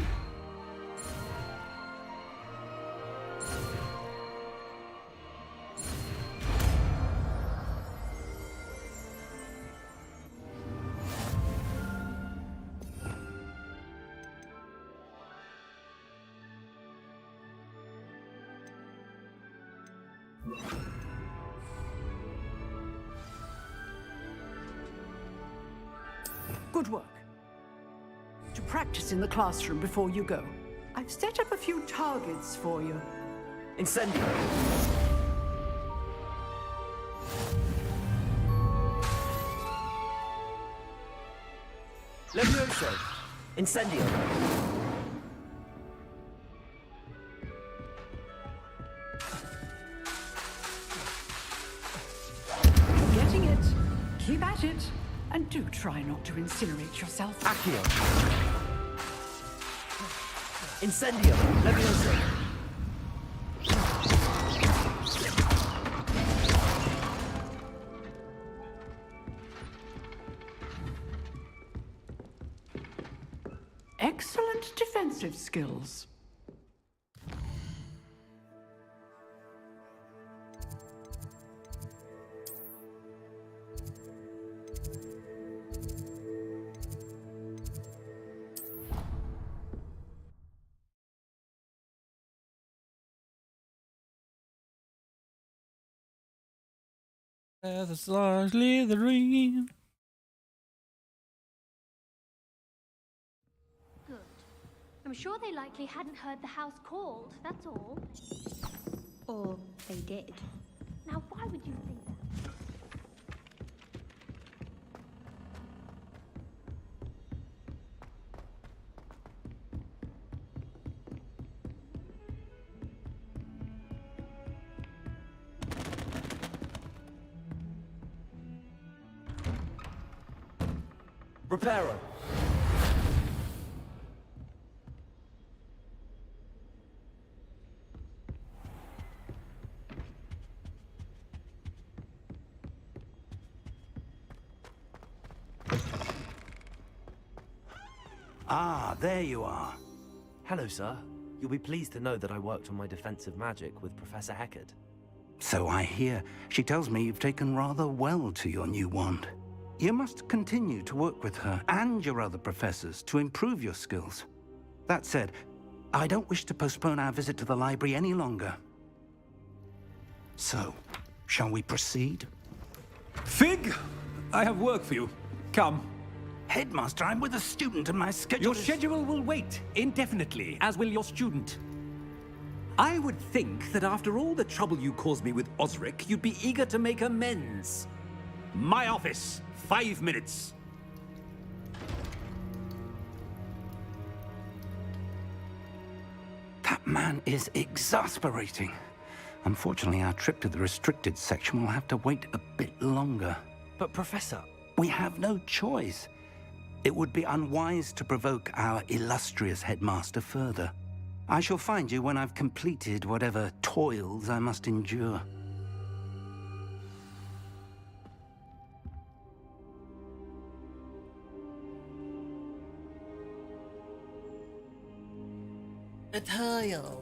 Good work. To practice in the classroom before you go, I've set up a few targets for you. Incendio! Levioso! Incendio! Getting it. Keep at it. And do try not to incinerate yourself. Accio! Incendio! Levioso! Excellent defensive skills. It's largely the dream. Good. I'm sure they likely hadn't heard the house called, that's all. Or they did. Now, why would you think that? Reparo! Ah, there you are. Hello, sir. You'll be pleased to know that I worked on my defensive magic with Professor Hackett. So I hear. She tells me you've taken rather well to your new wand. You must continue to work with her and your other professors to improve your skills. That said, I don't wish to postpone our visit to the library any longer. So, shall we proceed? Fig, I have work for you. Come. Headmaster, I'm with a student and my schedule Your schedule will wait indefinitely, as will your student. I would think that after all the trouble you caused me with Osric, you'd be eager to make amends. My office, 5 minutes. That man is exasperating. Unfortunately, our trip to the restricted section will have to wait a bit longer. But Professor... We have no choice. It would be unwise to provoke our illustrious headmaster further. I shall find you when I've completed whatever toils I must endure. A toil.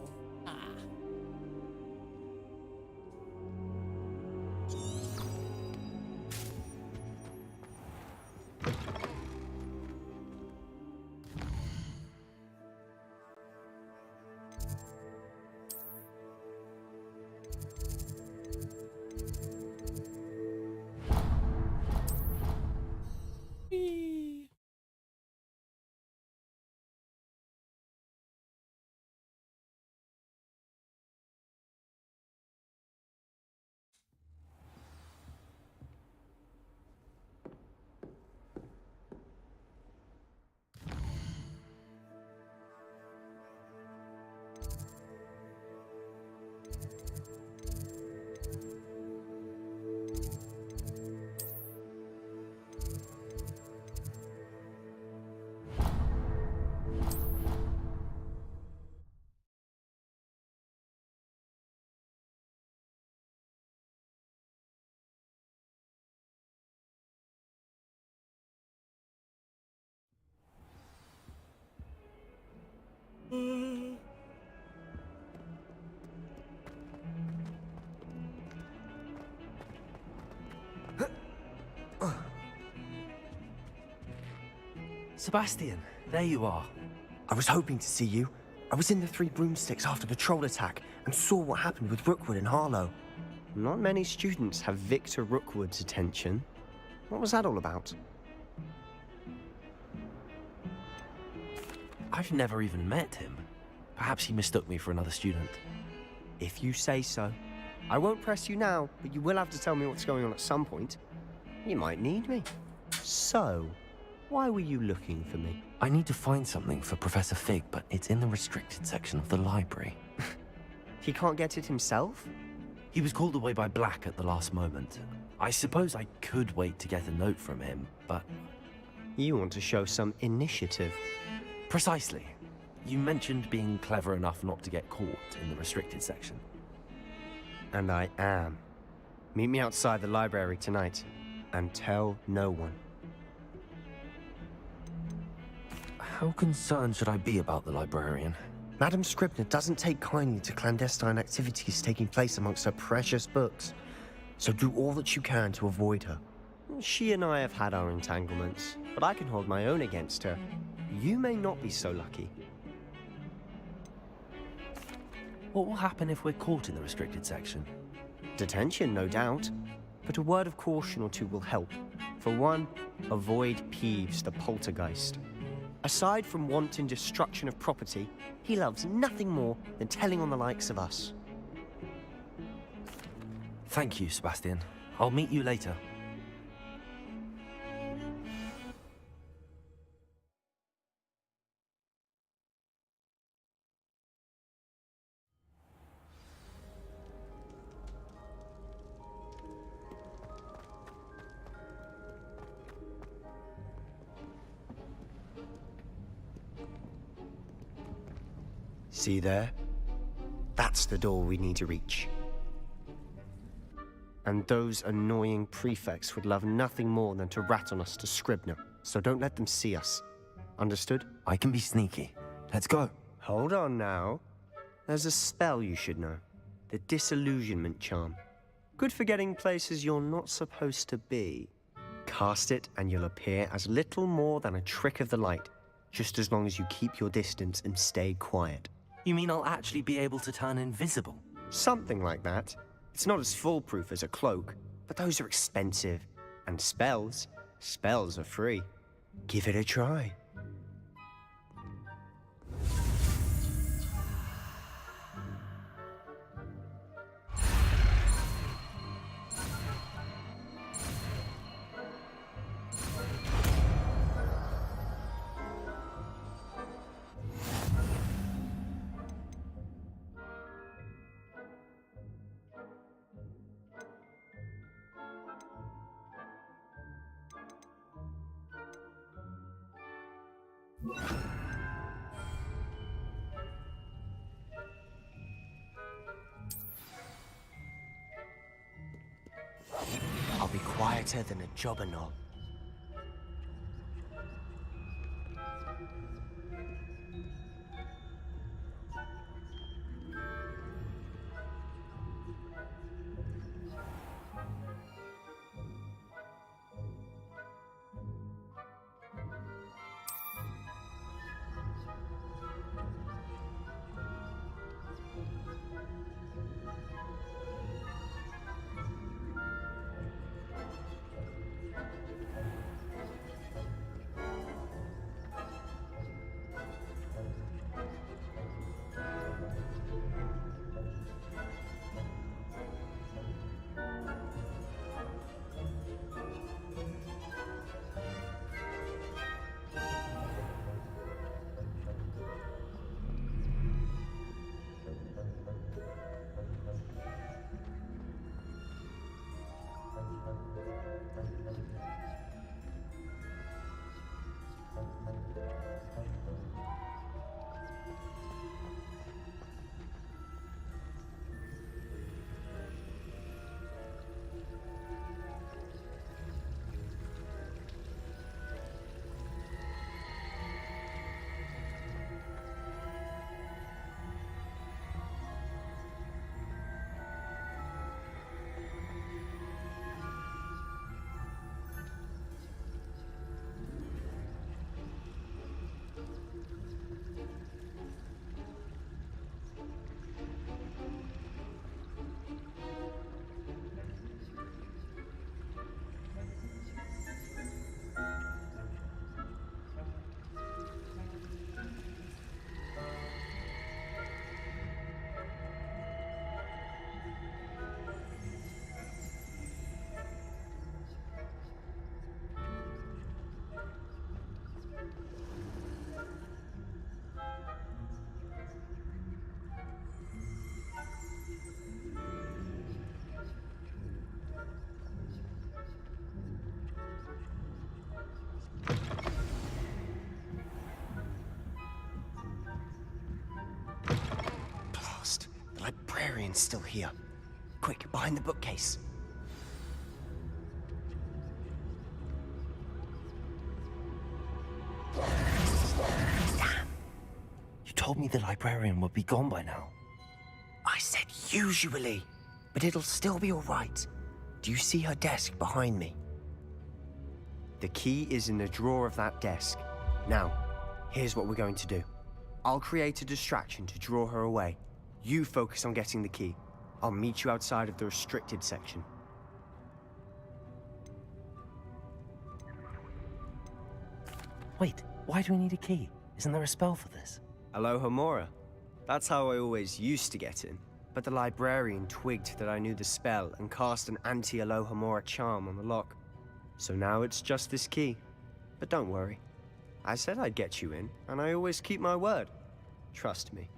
Sebastian, there you are. I was hoping to see you. I was in the Three Broomsticks after the troll attack and saw what happened with Rookwood and Harlow. Not many students have Victor Rookwood's attention. What was that all about? I've never even met him. Perhaps he mistook me for another student. If you say so. I won't press you now, but you will have to tell me what's going on at some point. You might need me. So, why were you looking for me? I need to find something for Professor Fig, but it's in the restricted section of the library. He can't get it himself? He was called away by Black at the last moment. I suppose I could wait to get a note from him, but... You want to show some initiative. Precisely. You mentioned being clever enough not to get caught in the restricted section. And I am. Meet me outside the library tonight, and tell no one. How concerned should I be about the librarian? Madam Scribner doesn't take kindly to clandestine activities taking place amongst her precious books, so do all that you can to avoid her. She and I have had our entanglements, but I can hold my own against her. You may not be so lucky. What will happen if we're caught in the restricted section? Detention, no doubt. But a word of caution or two will help. For one, avoid Peeves the poltergeist. Aside from wanton destruction of property, he loves nothing more than telling on the likes of us. Thank you, Sebastian. I'll meet you later. See there? That's the door we need to reach. And those annoying prefects would love nothing more than to rat on us to Scribner, so don't let them see us. Understood? I can be sneaky. Let's go. Hold on now. There's a spell you should know. The disillusionment charm. Good for getting places you're not supposed to be. Cast it and you'll appear as little more than a trick of the light, just as long as you keep your distance and stay quiet. You mean I'll actually be able to turn invisible? Something like that. It's not as foolproof as a cloak, but those are expensive. And spells are free. Give it a try. I'll be quieter than a jobberknoll. The librarian's still here. Quick, behind the bookcase. Damn! You told me the librarian would be gone by now. I said usually, but it'll still be all right. Do you see her desk behind me? The key is in the drawer of that desk. Now, here's what we're going to do. I'll create a distraction to draw her away. You focus on getting the key. I'll meet you outside of the restricted section. Wait, why do we need a key? Isn't there a spell for this? Alohomora. That's how I always used to get in. But the librarian twigged that I knew the spell and cast an anti-Alohomora charm on the lock. So now it's just this key. But don't worry. I said I'd get you in, and I always keep my word. Trust me.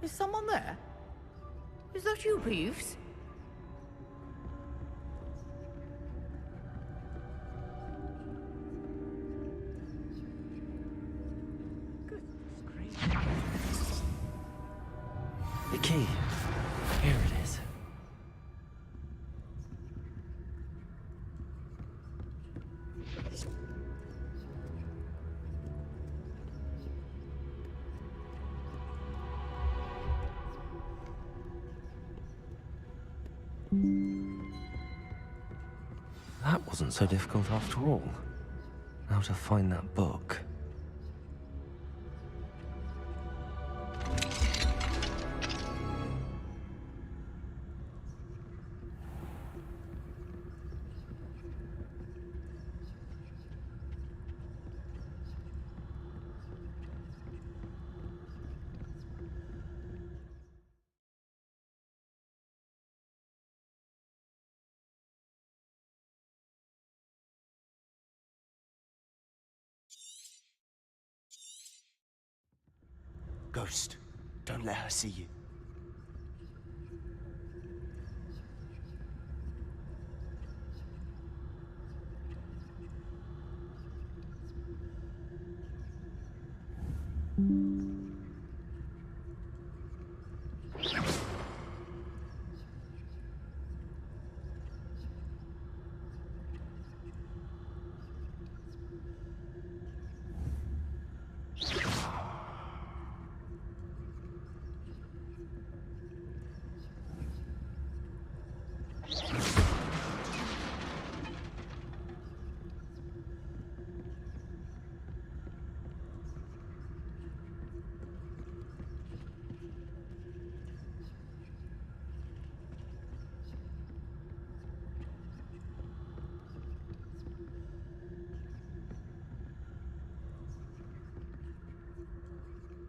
Is someone there? Is that you, Peeves? key. Here it is. That wasn't so difficult after all. Now to find that book. Ghost, don't let her see you.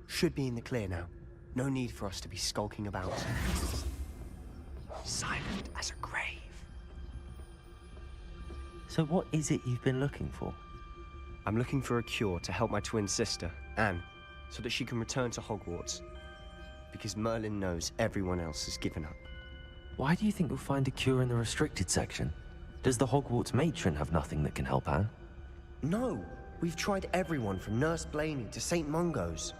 Should be in the clear now. No need for us to be skulking about. Silent as a grave. So what is it you've been looking for? I'm looking for a cure to help my twin sister, Anne, so that she can return to Hogwarts. Because Merlin knows everyone else has given up. Why do you think you'll find a cure in the restricted section? Does the Hogwarts matron have nothing that can help Anne? No! We've tried everyone from Nurse Blaney to St. Mungo's.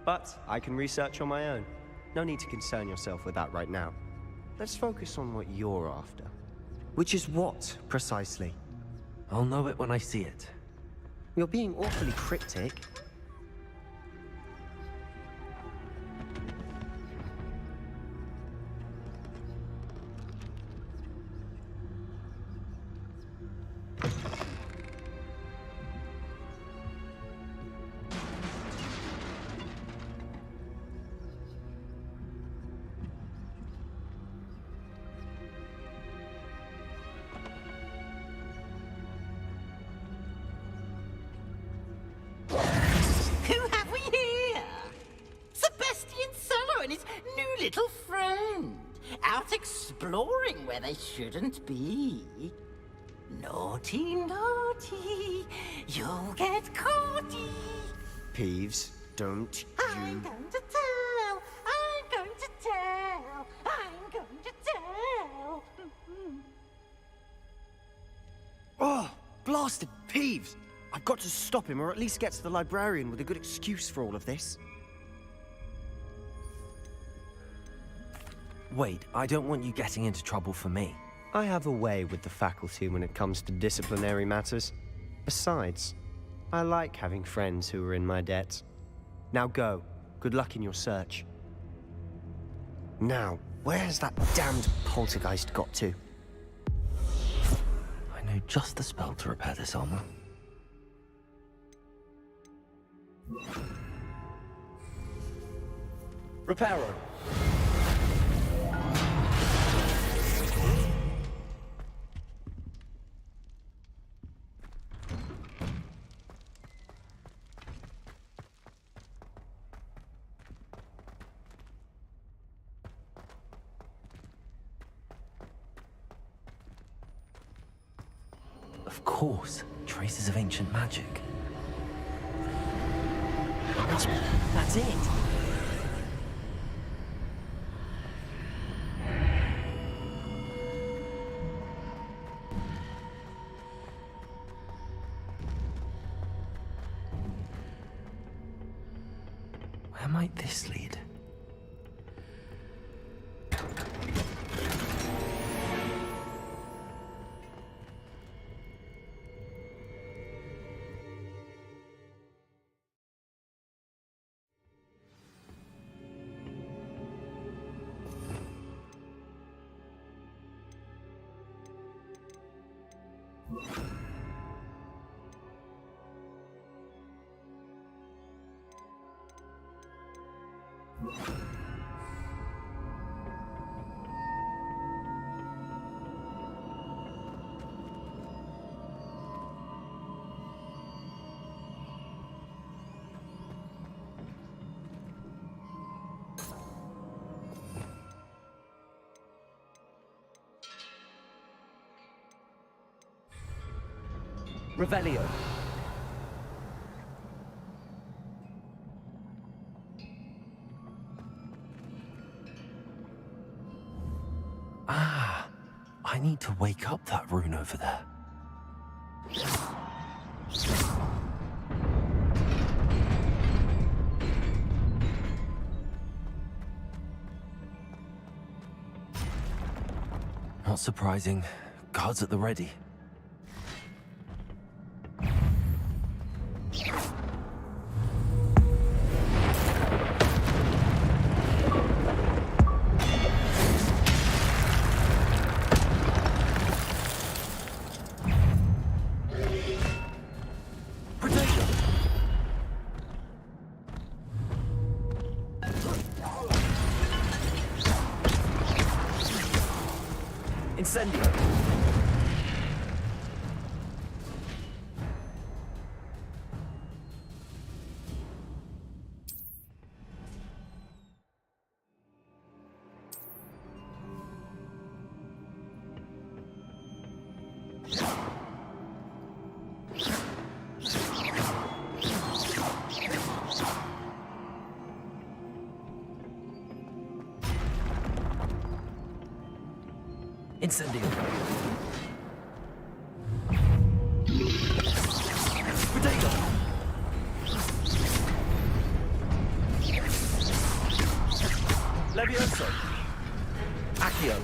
But I can research on my own. No need to concern yourself with that right now. Let's focus on what you're after. Which is what, precisely? I'll know it when I see it. You're being awfully cryptic. Little friend, out exploring where they shouldn't be. Naughty, naughty, you'll get caughty. Peeves, don't I'm going to tell, I'm going to tell, I'm going to tell. Oh, blasted Peeves! I've got to stop him, or at least get to the librarian with a good excuse for all of this. Wait, I don't want you getting into trouble for me. I have a way with the faculty when it comes to disciplinary matters. Besides, I like having friends who are in my debt. Now go. Good luck in your search. Now, where's that damned poltergeist got to? I know just the spell to repair this armor. Reparo. Of course, traces of ancient magic. That's it! Where might this lead? Revelio. Ah, I need to wake up that rune over there. Not surprising. Guards at the ready. Incendio. Incendio. Potato. Levioso. Accio.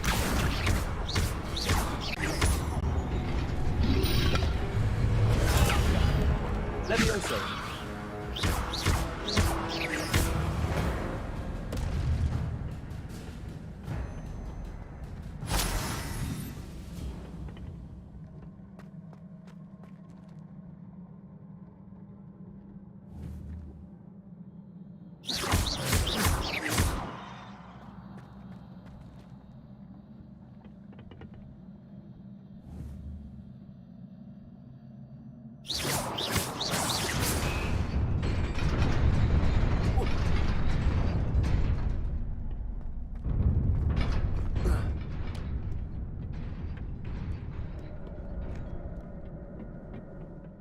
Levioso.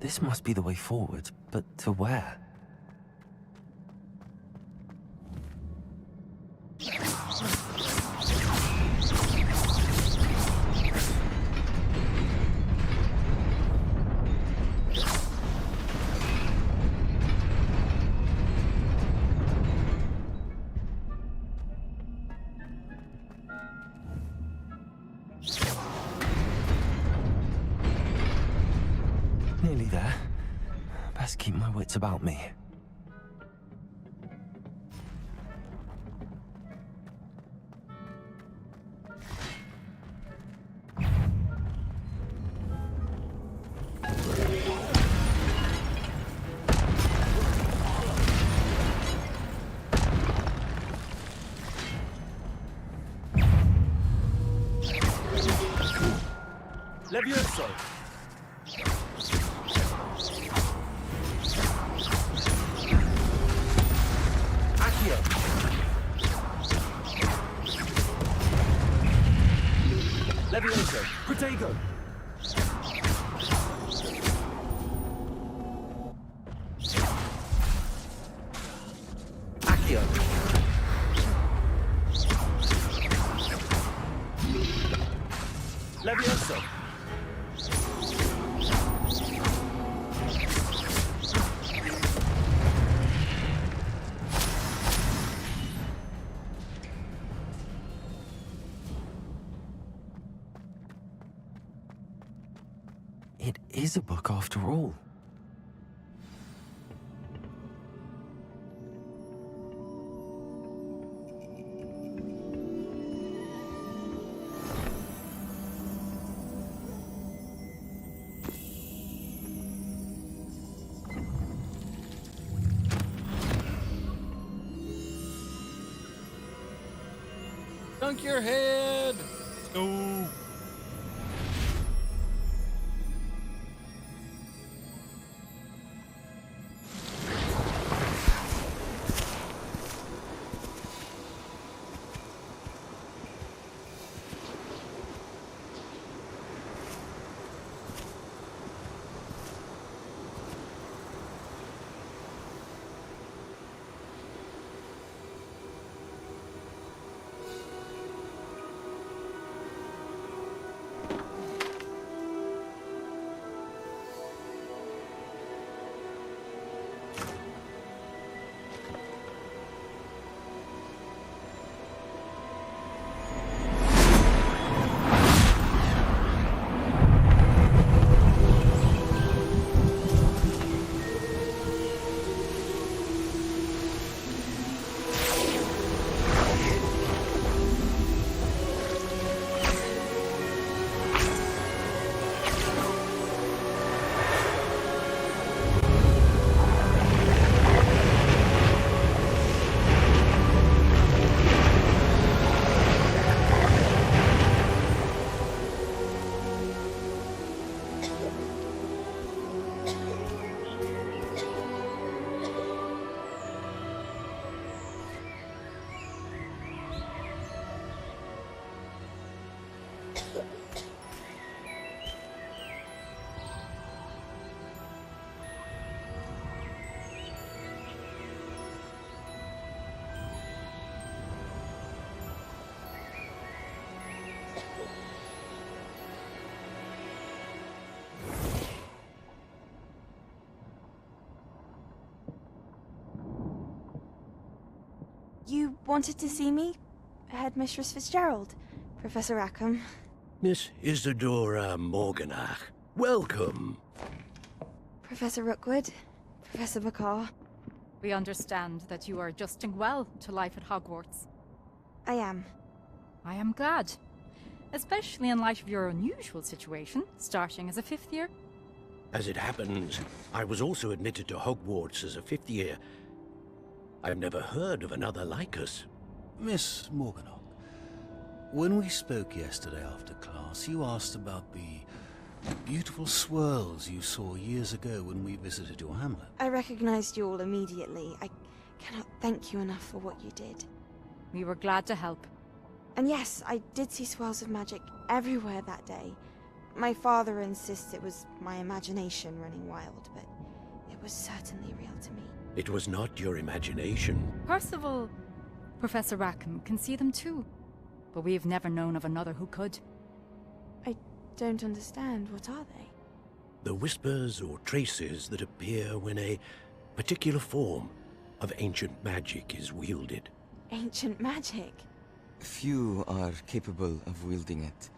This must be the way forward, but to where? Nearly there. Best keep my wits about me. Levioso. Accio. Levioso. Protego. Accio. Levioso. It is a book after all. Dunk your head! Let's go! You wanted to see me? Headmistress Fitzgerald, Professor Rackham. Miss Isadora Morganach, welcome. Professor Rookwood, Professor Bakar. We understand that you are adjusting well to life at Hogwarts. I am. I am glad. Especially in light of your unusual situation, starting as a 5th year. As it happens, I was also admitted to Hogwarts as a 5th year. I've never heard of another like us. Miss Morganach, when we spoke yesterday after class, you asked about the beautiful swirls you saw years ago when we visited your hamlet. I recognized you all immediately. I cannot thank you enough for what you did. We were glad to help. And yes, I did see swirls of magic everywhere that day. My father insists it was my imagination running wild, but it was certainly real to me. It was not your imagination. Percival, Professor Rackham can see them too. But we have never known of another who could. I don't understand. What are they? The whispers or traces that appear when a particular form of ancient magic is wielded. Ancient magic? Few are capable of wielding it.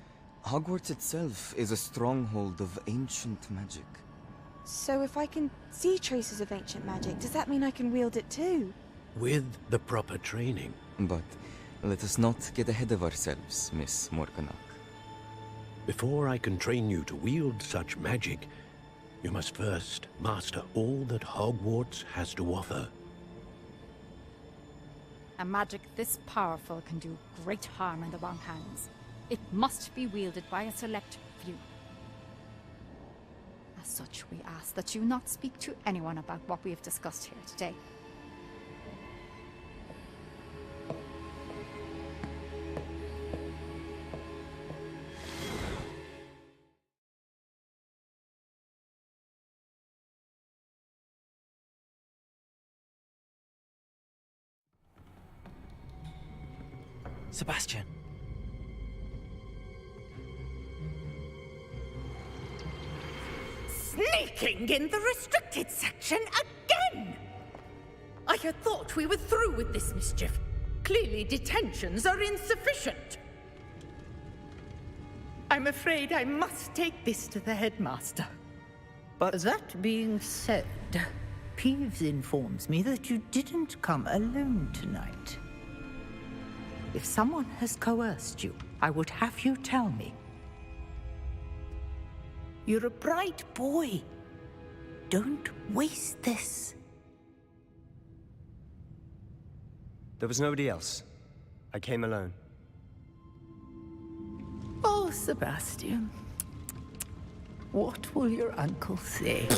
Hogwarts itself is a stronghold of ancient magic. So if I can see traces of ancient magic, does that mean I can wield it too? With the proper training. But let us not get ahead of ourselves, Miss Morganach. Before I can train you to wield such magic, you must first master all that Hogwarts has to offer. A magic this powerful can do great harm in the wrong hands. It must be wielded by a select few. As such, we ask that you not speak to anyone about what we have discussed here today. Sebastian. Sneaking in the restricted section again! I had thought we were through with this mischief. Clearly detentions are insufficient. I'm afraid I must take this to the headmaster. But that being said, Peeves informs me that you didn't come alone tonight. If someone has coerced you, I would have you tell me. You're a bright boy. Don't waste this. There was nobody else. I came alone. Sebastian. What will your uncle say?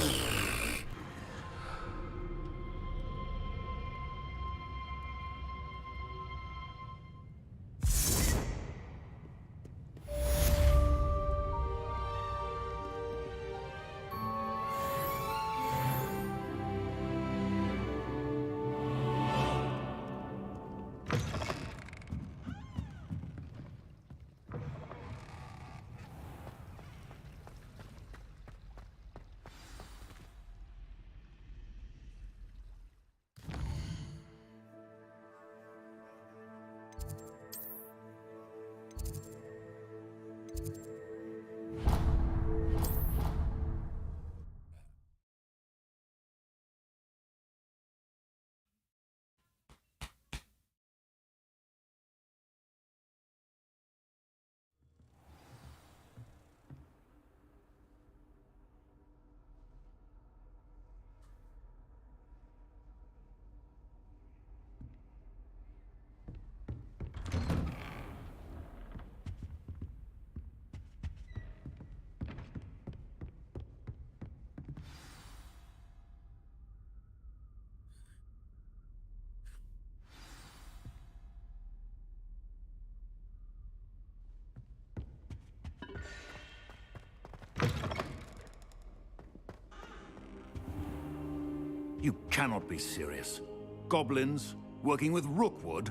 You cannot be serious. Goblins working with Rookwood?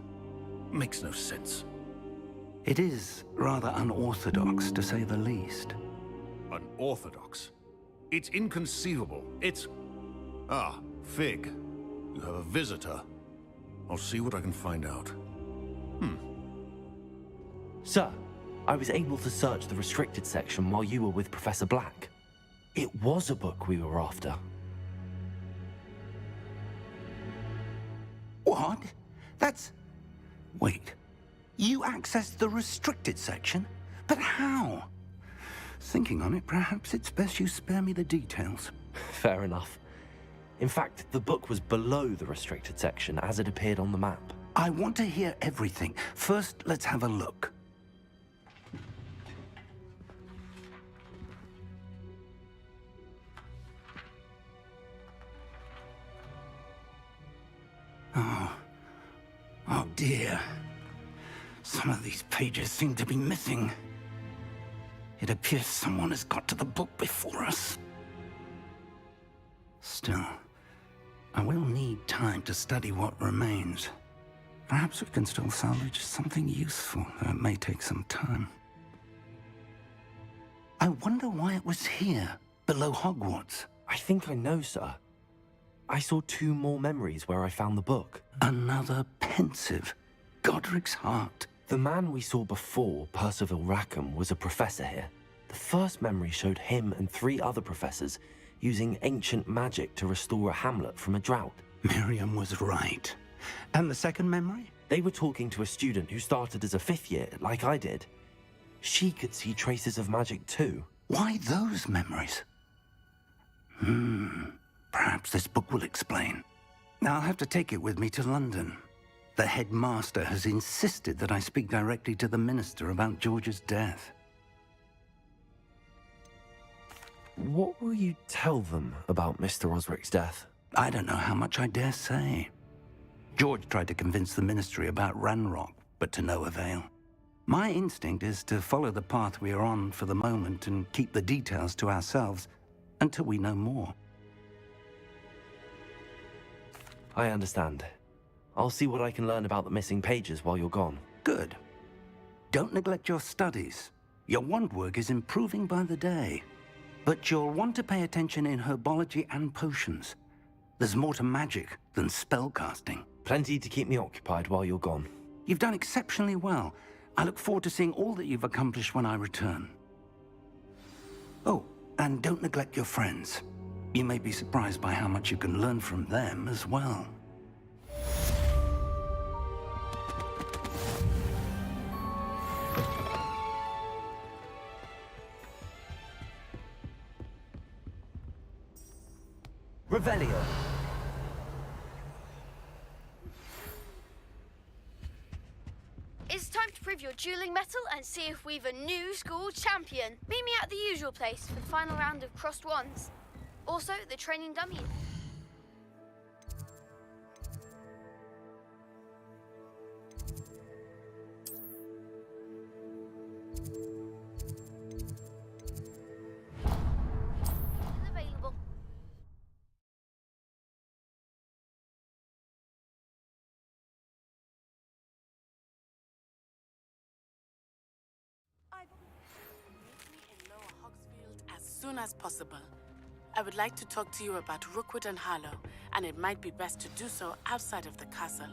Makes no sense. It is rather unorthodox, to say the least. Unorthodox? It's inconceivable. It's... Ah, Fig. You have a visitor. I'll see what I can find out. Sir, I was able to search the restricted section while you were with Professor Black. It was a book we were after. What? That's... Wait. You accessed the restricted section? But how? Thinking on it, perhaps it's best you spare me the details. Fair enough. In fact, the book was below the restricted section as it appeared on the map. I want to hear everything. First, let's have a look. Oh dear. Some of these pages seem to be missing. It appears someone has got to the book before us. Still, I will need time to study what remains. Perhaps we can still salvage something useful, though it may take some time. I wonder why it was here, below Hogwarts. I think I know, sir. I saw 2 more memories where I found the book. Another pensive. Godric's heart. The man we saw before, Percival Rackham, was a professor here. The first memory showed him and 3 other professors using ancient magic to restore a hamlet from a drought. Miriam was right. And the second memory? They were talking to a student who started as a 5th year, like I did. She could see traces of magic too. Why those memories? Perhaps this book will explain. Now I'll have to take it with me to London. The headmaster has insisted that I speak directly to the minister about George's death. What will you tell them about Mr. Osric's death? I don't know how much I dare say. George tried to convince the ministry about Ranrock, but to no avail. My instinct is to follow the path we are on for the moment and keep the details to ourselves until we know more. I understand. I'll see what I can learn about the missing pages while you're gone. Good. Don't neglect your studies. Your wand work is improving by the day. But you'll want to pay attention in herbology and potions. There's more to magic than spellcasting. Plenty to keep me occupied while you're gone. You've done exceptionally well. I look forward to seeing all that you've accomplished when I return. Oh, and don't neglect your friends. You may be surprised by how much you can learn from them as well. Revelio. It's time to prove your dueling metal and see if we've a new school champion. Meet me at the usual place for the final round of crossed wands. Also, the training dummy. Available. As soon as possible. I would like to talk to you about Rookwood and Harlow, and it might be best to do so outside of the castle.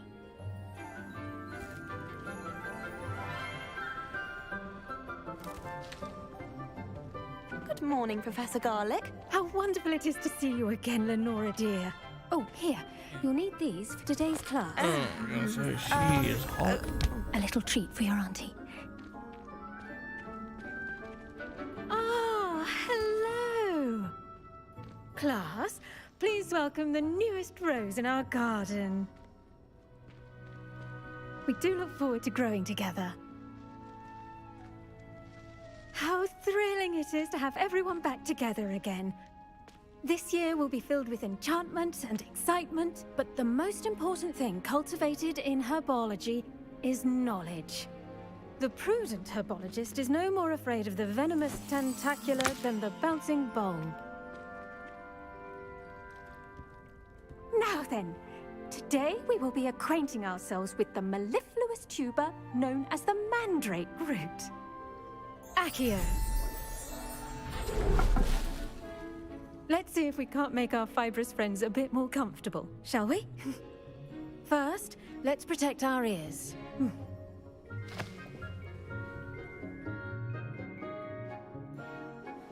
Good morning, Professor Garlick. How wonderful it is to see you again, Lenora dear. Oh, here. You'll need these for today's class. Yes, she is hot. A little treat for your auntie. Ah, hello. Class, please welcome the newest rose in our garden. We do look forward to growing together. How thrilling it is to have everyone back together again. This year will be filled with enchantment and excitement, but the most important thing cultivated in herbology is knowledge. The prudent herbologist is no more afraid of the venomous tentacula than the bouncing bulb. Now then, today we will be acquainting ourselves with the mellifluous tuber known as the mandrake root. Accio. Let's see if we can't make our fibrous friends a bit more comfortable, shall we? First, let's protect our ears.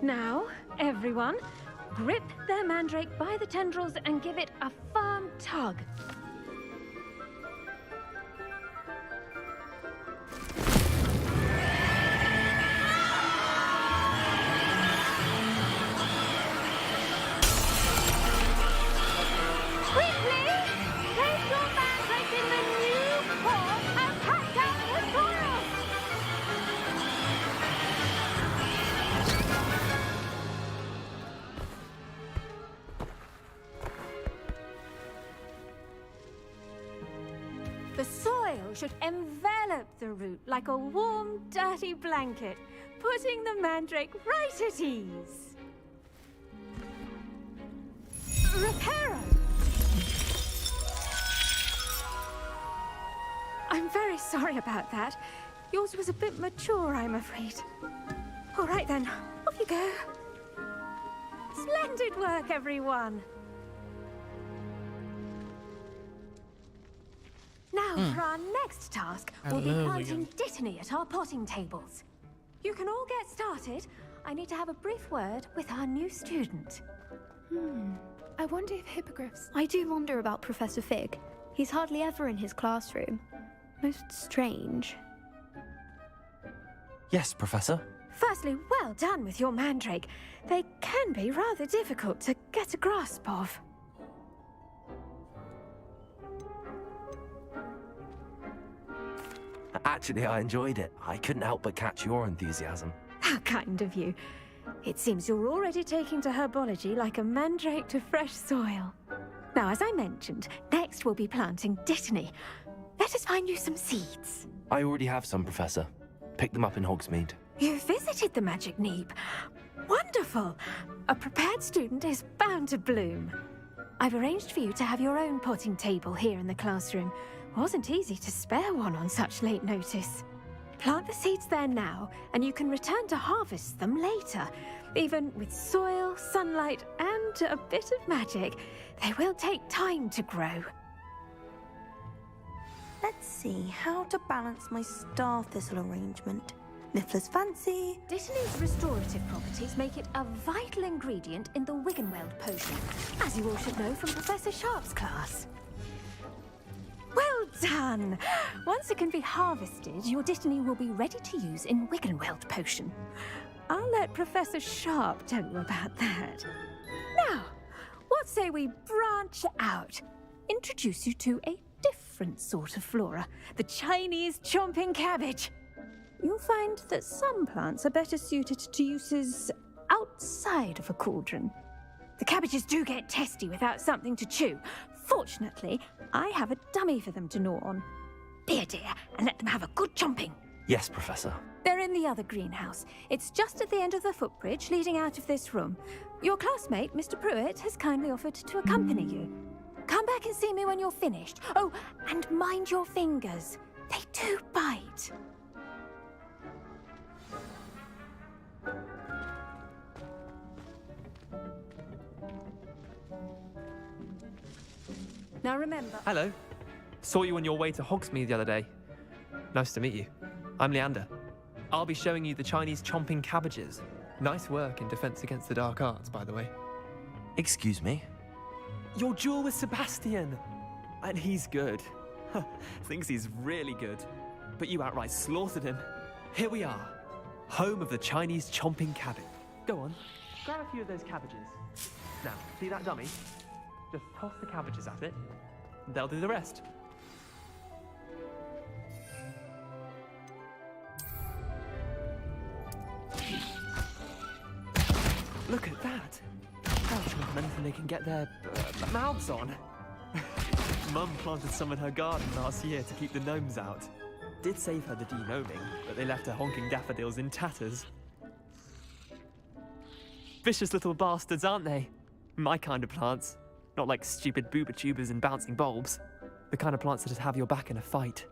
Now, everyone, grip their mandrake by the tendrils and give it a firm tug. The soil should envelop the root like a warm, dirty blanket, putting the mandrake right at ease. Reparo! I'm very sorry about that. Yours was a bit mature, I'm afraid. All right then, off you go. Splendid work, everyone. Now, for our next task, we'll be planting dittany at our potting tables. You can all get started. I need to have a brief word with our new student. I wonder if hippogriffs... I do wonder about Professor Fig. He's hardly ever in his classroom. Most strange. Yes, Professor. Firstly, well done with your mandrake. They can be rather difficult to get a grasp of. Actually, I enjoyed it. I couldn't help but catch your enthusiasm. How kind of you. It seems you're already taking to herbology like a mandrake to fresh soil. Now, as I mentioned, next we'll be planting dittany. Let us find you some seeds. I already have some, Professor. Picked them up in Hogsmeade. You visited the Magic Neep. Wonderful! A prepared student is bound to bloom. I've arranged for you to have your own potting table here in the classroom. Wasn't easy to spare one on such late notice. Plant the seeds there now, and you can return to harvest them later. Even with soil, sunlight, and a bit of magic, they will take time to grow. Let's see how to balance my star thistle arrangement. Niffler's fancy. Dittany's restorative properties make it a vital ingredient in the Wiggenweld potion, as you all should know from Professor Sharp's class. Well done! Once it can be harvested, your dittany will be ready to use in Wiggenweld potion. I'll let Professor Sharp tell you about that. Now, what say we branch out? Introduce you to a different sort of flora, the Chinese chomping cabbage. you'll find that some plants are better suited to uses outside of a cauldron. The cabbages do get testy without something to chew. Fortunately, I have a dummy for them to gnaw on. Be a dear and let them have a good chomping. Yes, Professor. They're in the other greenhouse. It's just at the end of the footbridge leading out of this room. Your classmate, Mr. Pruitt, has kindly offered to accompany you. Come back and see me when you're finished. Oh, and mind your fingers. They do bite. Now remember... Hello. Saw you on your way to Hogsmeade the other day. Nice to meet you. I'm Leander. I'll be showing you the Chinese chomping cabbages. Nice work in Defense Against the Dark Arts, by the way. Excuse me? Your duel with Sebastian! And he's good. Thinks he's really good. But you outright slaughtered him. Here we are. Home of the Chinese chomping cabbage. Go on, grab a few of those cabbages. Now, see that dummy? Just toss the cabbages at it, and they'll do the rest. Look at that! They'll chomp on anything they can get their mouths on. Mum planted some in her garden last year to keep the gnomes out. Did save her the de-gnoming, but they left her honking daffodils in tatters. Vicious little bastards, aren't they? My kind of plants. Not like stupid booba tubers and bouncing bulbs. The kind of plants that just have your back in a fight.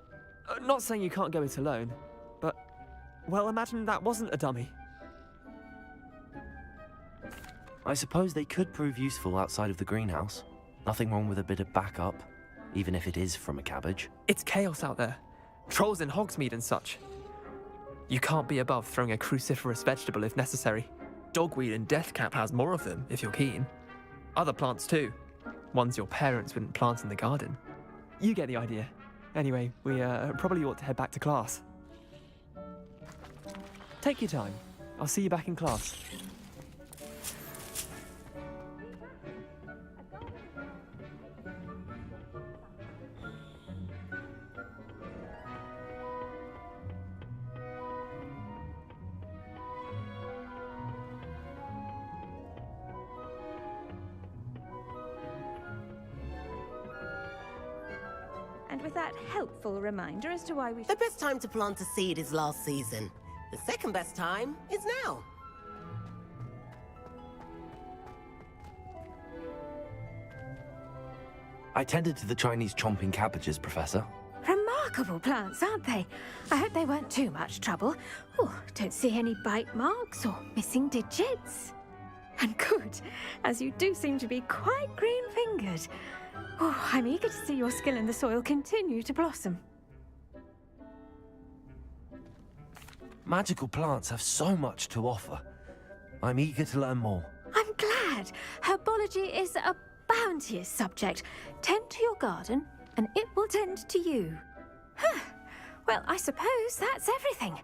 Not saying you can't go it alone, but, well, imagine that wasn't a dummy. I suppose they could prove useful outside of the greenhouse. Nothing wrong with a bit of backup, even if it is from a cabbage. It's chaos out there. Trolls in Hogsmeade and such. You can't be above throwing a cruciferous vegetable if necessary. Dogweed and deathcap has more of them, if you're keen. Other plants too. Ones your parents wouldn't plant in the garden. You get the idea. Anyway, we probably ought to head back to class. Take your time. I'll see you back in class. And with that helpful reminder as to why we... The best time to plant a seed is last season. The second best time is now. I tended to the Chinese chomping cabbages, Professor. Remarkable plants, aren't they? I hope they weren't too much trouble. Oh, don't see any bite marks or missing digits. And good, as you do seem to be quite green-fingered. Oh, I'm eager to see your skill in the soil continue to blossom. Magical plants have so much to offer. I'm eager to learn more. I'm glad. Herbology is a bounteous subject. Tend to your garden, and it will tend to you. Well, I suppose that's everything.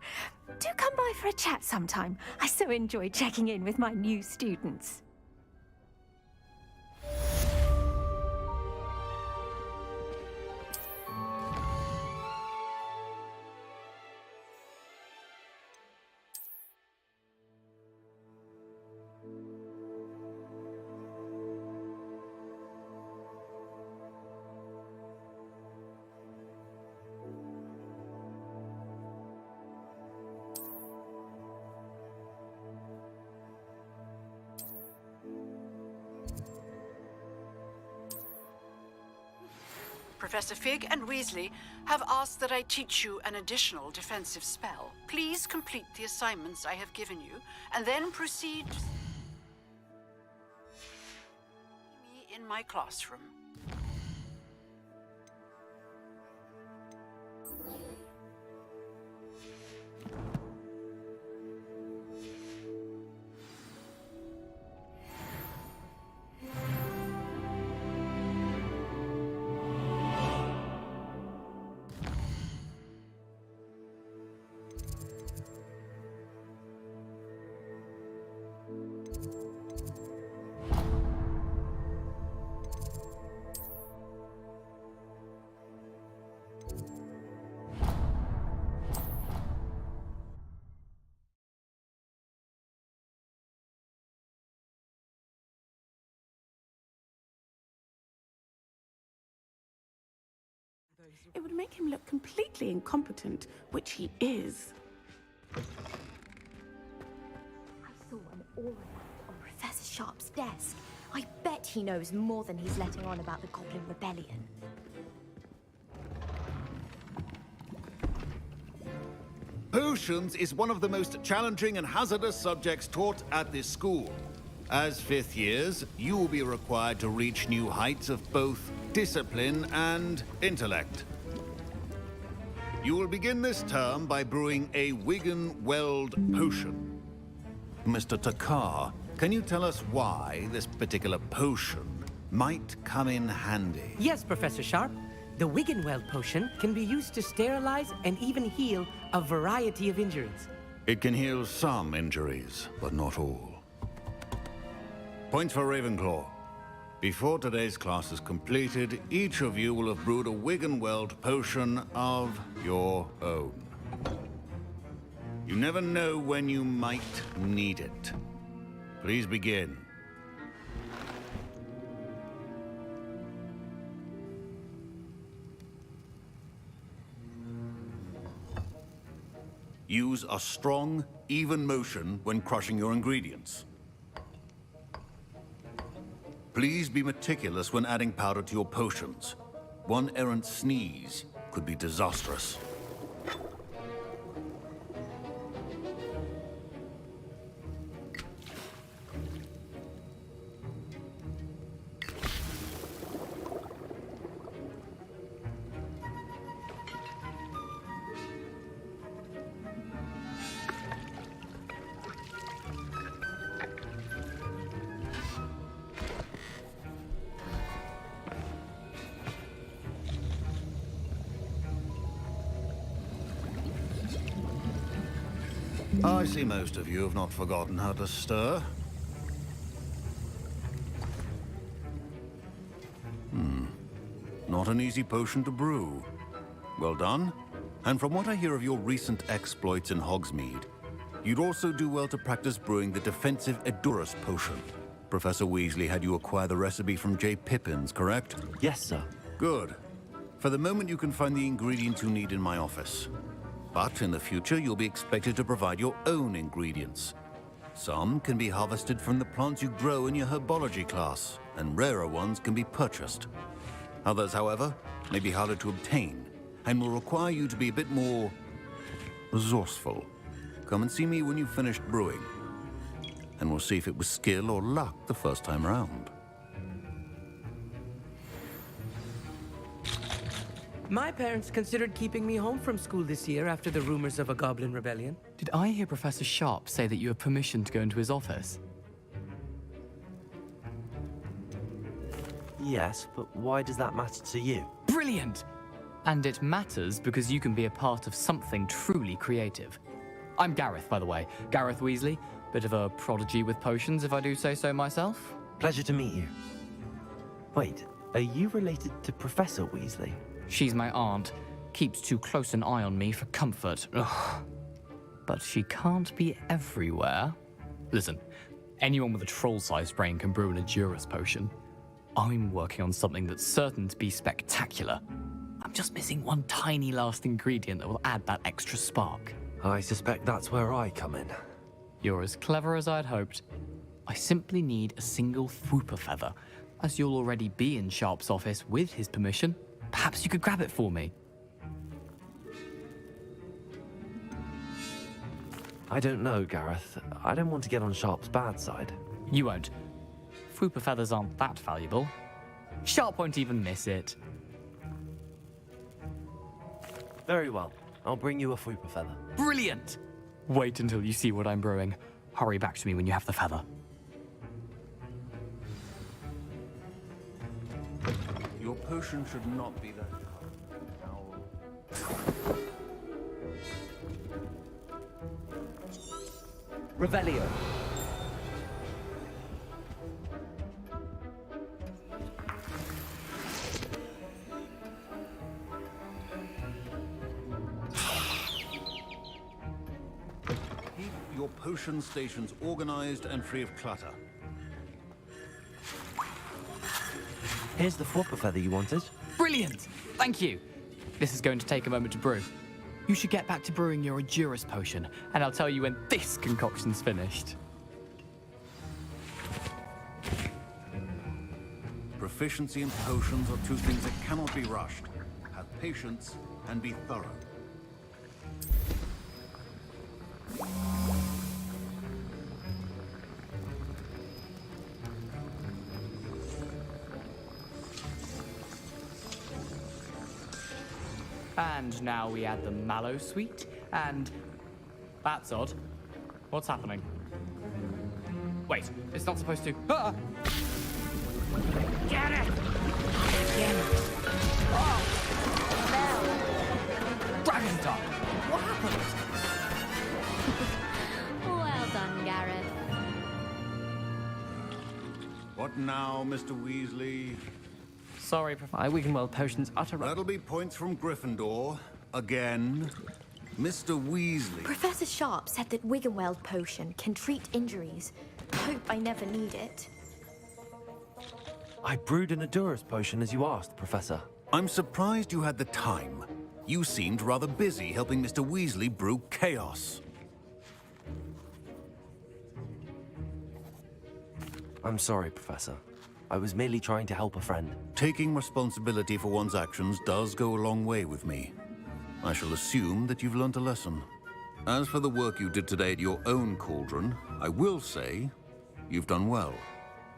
Do come by for a chat sometime. I so enjoy checking in with my new students. Professor Fig and Weasley have asked that I teach you an additional defensive spell. Please complete the assignments I have given you, and then proceed me in my classroom. It would make him look completely incompetent, which he is. I saw an aura on Professor Sharp's desk. I bet he knows more than he's letting on about the Goblin Rebellion. Potions is one of the most challenging and hazardous subjects taught at this school. As fifth years, you will be required to reach new heights of both discipline and intellect. You will begin this term by brewing a Wiggenweld potion. Mr. Takar, can you tell us why this particular potion might come in handy? Yes, Professor Sharp. The Wiggenweld potion can be used to sterilize and even heal a variety of injuries. It can heal some injuries, but not all. Points for Ravenclaw. Before today's class is completed, each of you will have brewed a Wiggenweld potion of your own. You never know when you might need it. Please begin. Use a strong, even motion when crushing your ingredients. Please be meticulous when adding powder to your potions. One errant sneeze could be disastrous. I see most of you have not forgotten how to stir. Not an easy potion to brew. Well done. And from what I hear of your recent exploits in Hogsmeade, you'd also do well to practice brewing the defensive Edurus potion. Professor Weasley had you acquire the recipe from J. Pippins, correct? Yes, sir. Good. For the moment, you can find the ingredients you need in my office. But in the future, you'll be expected to provide your own ingredients. Some can be harvested from the plants you grow in your herbology class, and rarer ones can be purchased. Others, however, may be harder to obtain, and will require you to be a bit more resourceful. Come and see me when you've finished brewing, and we'll see if it was skill or luck the first time around. My parents considered keeping me home from school this year after the rumors of a Goblin Rebellion. Did I hear Professor Sharp say that you have permission to go into his office? Yes, but why does that matter to you? Brilliant! And it matters because you can be a part of something truly creative. I'm Gareth, by the way. Gareth Weasley. Bit of a prodigy with potions, if I do say so myself. Pleasure to meet you. Wait, are you related to Professor Weasley? She's my aunt. Keeps too close an eye on me for comfort. Ugh. But she can't be everywhere. Listen, anyone with a troll-sized brain can brew an Edurus potion. I'm working on something that's certain to be spectacular. I'm just missing one tiny last ingredient that will add that extra spark. I suspect that's where I come in. You're as clever as I'd hoped. I simply need a single Fwooper feather. As you'll already be in Sharp's office with his permission, perhaps you could grab it for me. I don't know, Gareth. I don't want to get on Sharp's bad side. You won't. Fwooper feathers aren't that valuable. Sharp won't even miss it. Very well. I'll bring you a Fwooper feather. Brilliant! Wait until you see what I'm brewing. Hurry back to me when you have the feather. Your potion should not be that hard. Revelio. Keep your potion stations organized and free of clutter. Here's the Fwooper feather you wanted. Brilliant! Thank you. This is going to take a moment to brew. You should get back to brewing your Endurance potion, and I'll tell you when this concoction's finished. Proficiency in potions are two things that cannot be rushed. Have patience and be thorough. And now we add the mallow sweet, and... That's odd. What's happening? Wait, it's not supposed to... Ah! Get it! Get it! Oh! Dragon Dog! What happened? Well done, Gareth. What now, Mr. Weasley? Sorry, Professor. Wiggenweld potion's utter... That'll be points from Gryffindor. Again. Mr. Weasley. Professor Sharp said that Wiggenweld potion can treat injuries. I hope I never need it. I brewed an Endurance potion as you asked, Professor. I'm surprised you had the time. You seemed rather busy helping Mr. Weasley brew chaos. I'm sorry, Professor. I was merely trying to help a friend. Taking responsibility for one's actions does go a long way with me. I shall assume that you've learnt a lesson. As for the work you did today at your own cauldron, I will say you've done well.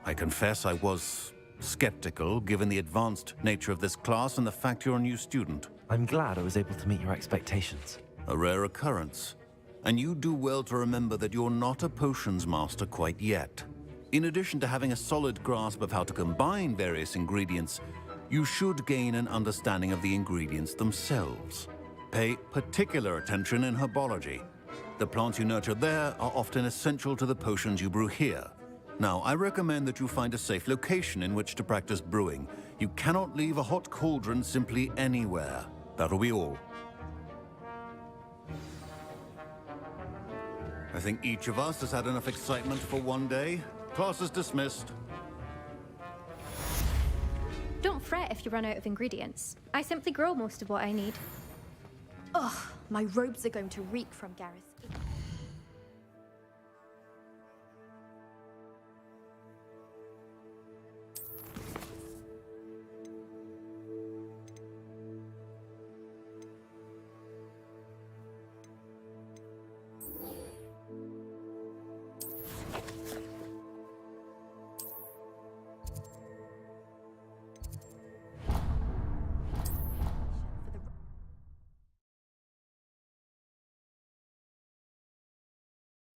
I confess I was skeptical, given the advanced nature of this class and the fact you're a new student. I'm glad I was able to meet your expectations. A rare occurrence. And you do well to remember that you're not a potions master quite yet. In addition to having a solid grasp of how to combine various ingredients, you should gain an understanding of the ingredients themselves. Pay particular attention in herbology. The plants you nurture there are often essential to the potions you brew here. Now, I recommend that you find a safe location in which to practice brewing. You cannot leave a hot cauldron simply anywhere. That'll be all. I think each of us has had enough excitement for one day. Class is dismissed. Don't fret if you run out of ingredients. I simply grow most of what I need. Ugh, my robes are going to reek from Gareth.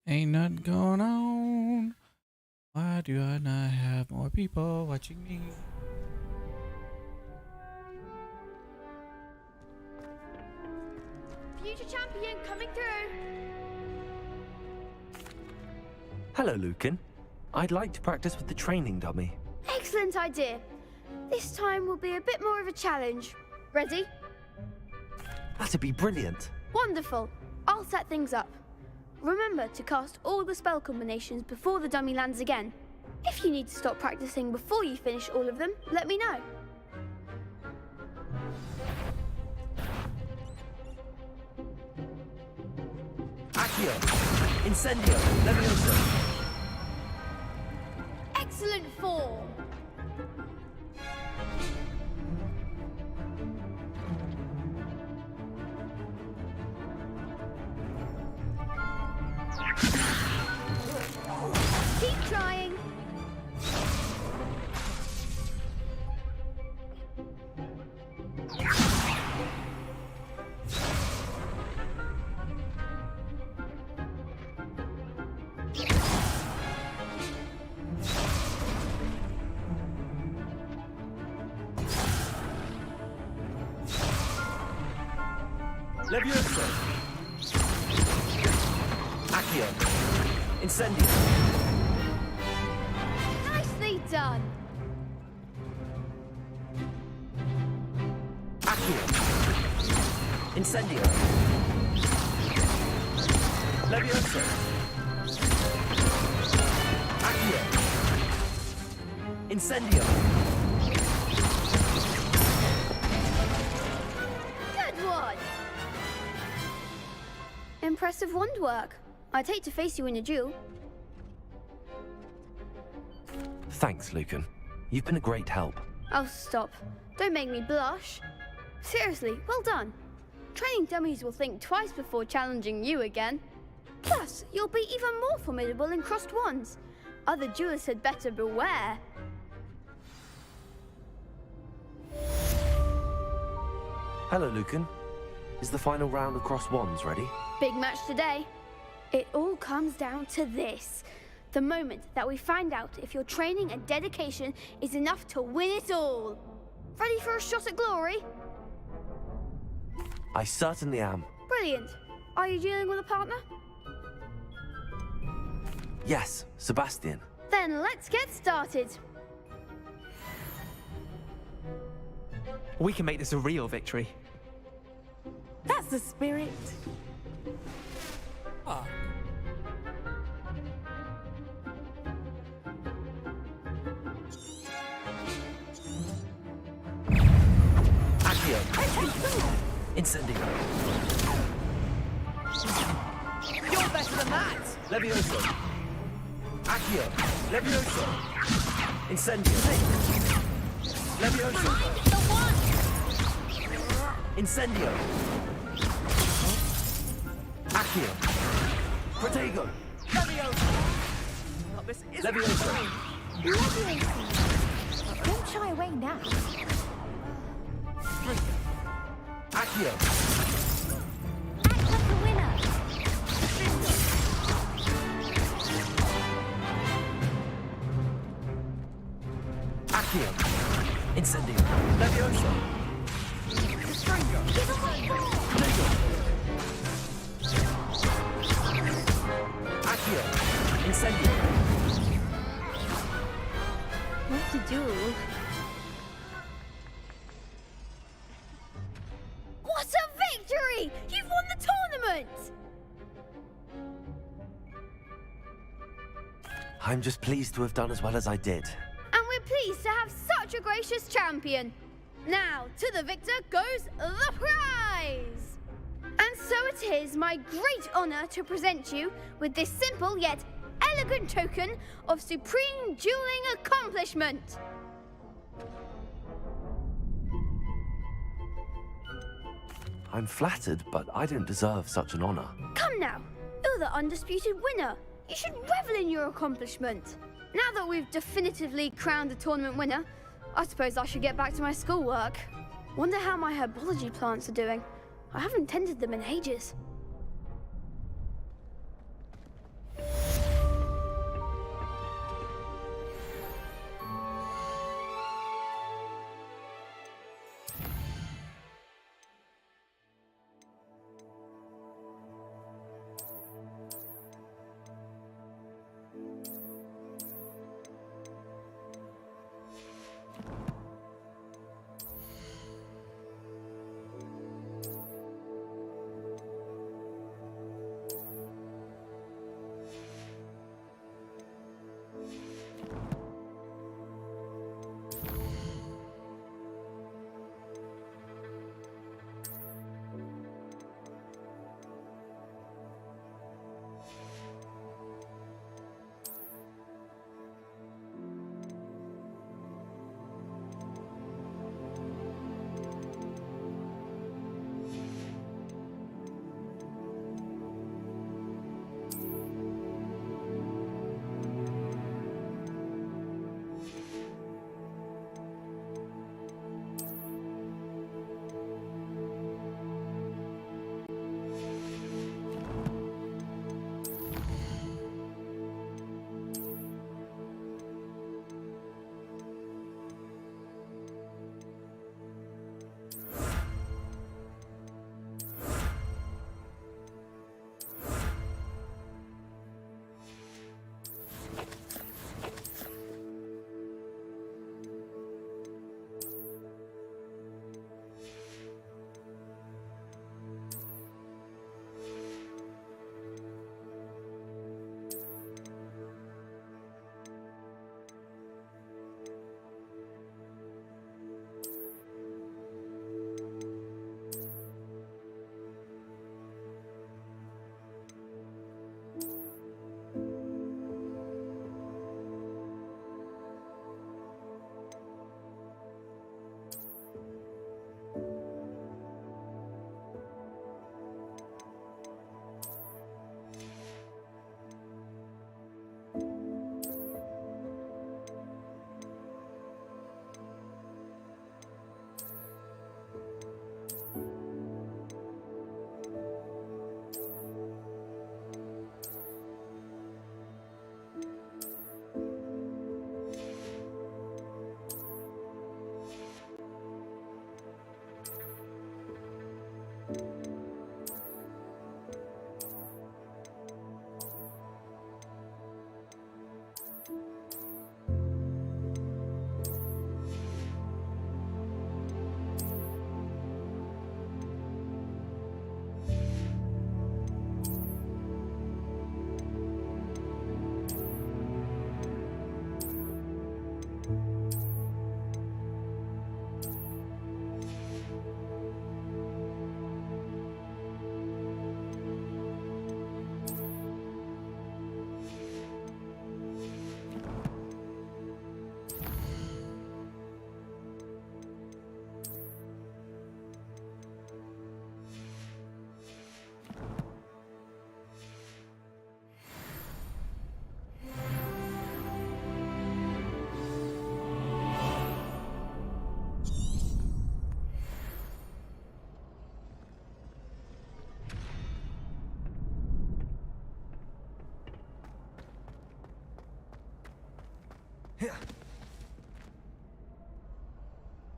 Ain't nothing going on. Why do I not have more people watching me? Future champion coming through. Hello, Lucan. I'd like to practice with the training dummy. Excellent idea. This time will be a bit more of a challenge. Ready? That'd be brilliant. Wonderful. I'll set things up. Remember to cast all the spell combinations before the dummy lands again. If you need to stop practicing before you finish all of them, let me know. Accio! Incendio! Leviosa! Excellent form. Keep trying. Leviosa! Accio! Incendio! Nicely done. Accio! Incendio! Leviosa! Accio! Incendio! Impressive wand work. I'd hate to face you in a duel. Thanks, Lucan. You've been a great help. Oh, stop. Don't make me blush. Seriously, well done. Training dummies will think twice before challenging you again. Plus, you'll be even more formidable in crossed wands. Other duelists had better beware. Hello, Lucan. Is the final round of crossed wands ready? Big match today. It all comes down to this. The moment that we find out if your training and dedication is enough to win it all. Ready for a shot at glory? I certainly am. Brilliant. Are you dealing with a partner? Yes, Sebastian. Then let's get started. We can make this a real victory. That's the spirit. Ah. Accio. Incendio. You're better than that! Levioso. Accio. Levioso. Incendio. Levioso. Incendio. Accio. Protego. Levioso! Oh, this is Levioso. Don't shy away now. Accio. Act like a winner. Accio. Incendio. Levioso. Protego. Accio. Incendio. What to do? What a victory! You've won the tournament! I'm just pleased to have done as well as I did. And we're pleased to have such a gracious champion. Now, to the victor goes the prize! And so it is my great honor to present you with this simple yet elegant token of supreme dueling accomplishment. I'm flattered, but I don't deserve such an honor. Come now, you're the undisputed winner. You should revel in your accomplishment. Now that we've definitively crowned the tournament winner, I suppose I should get back to my schoolwork. Wonder how my herbology plants are doing. I haven't tended them in ages.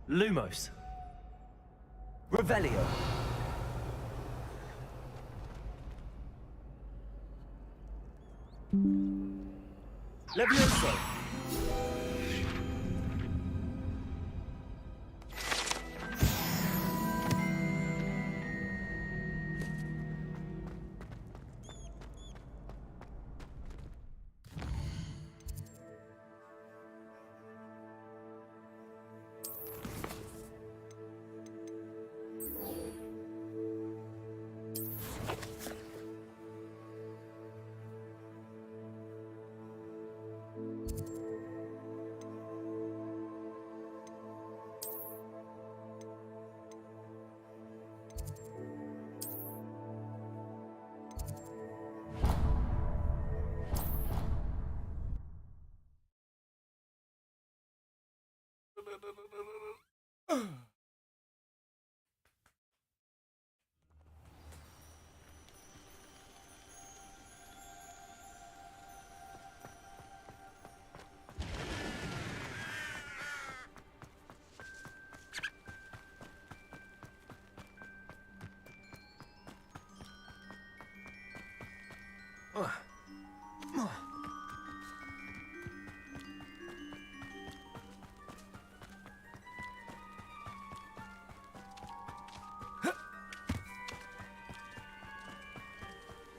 Lumos. Revelio. Levioso.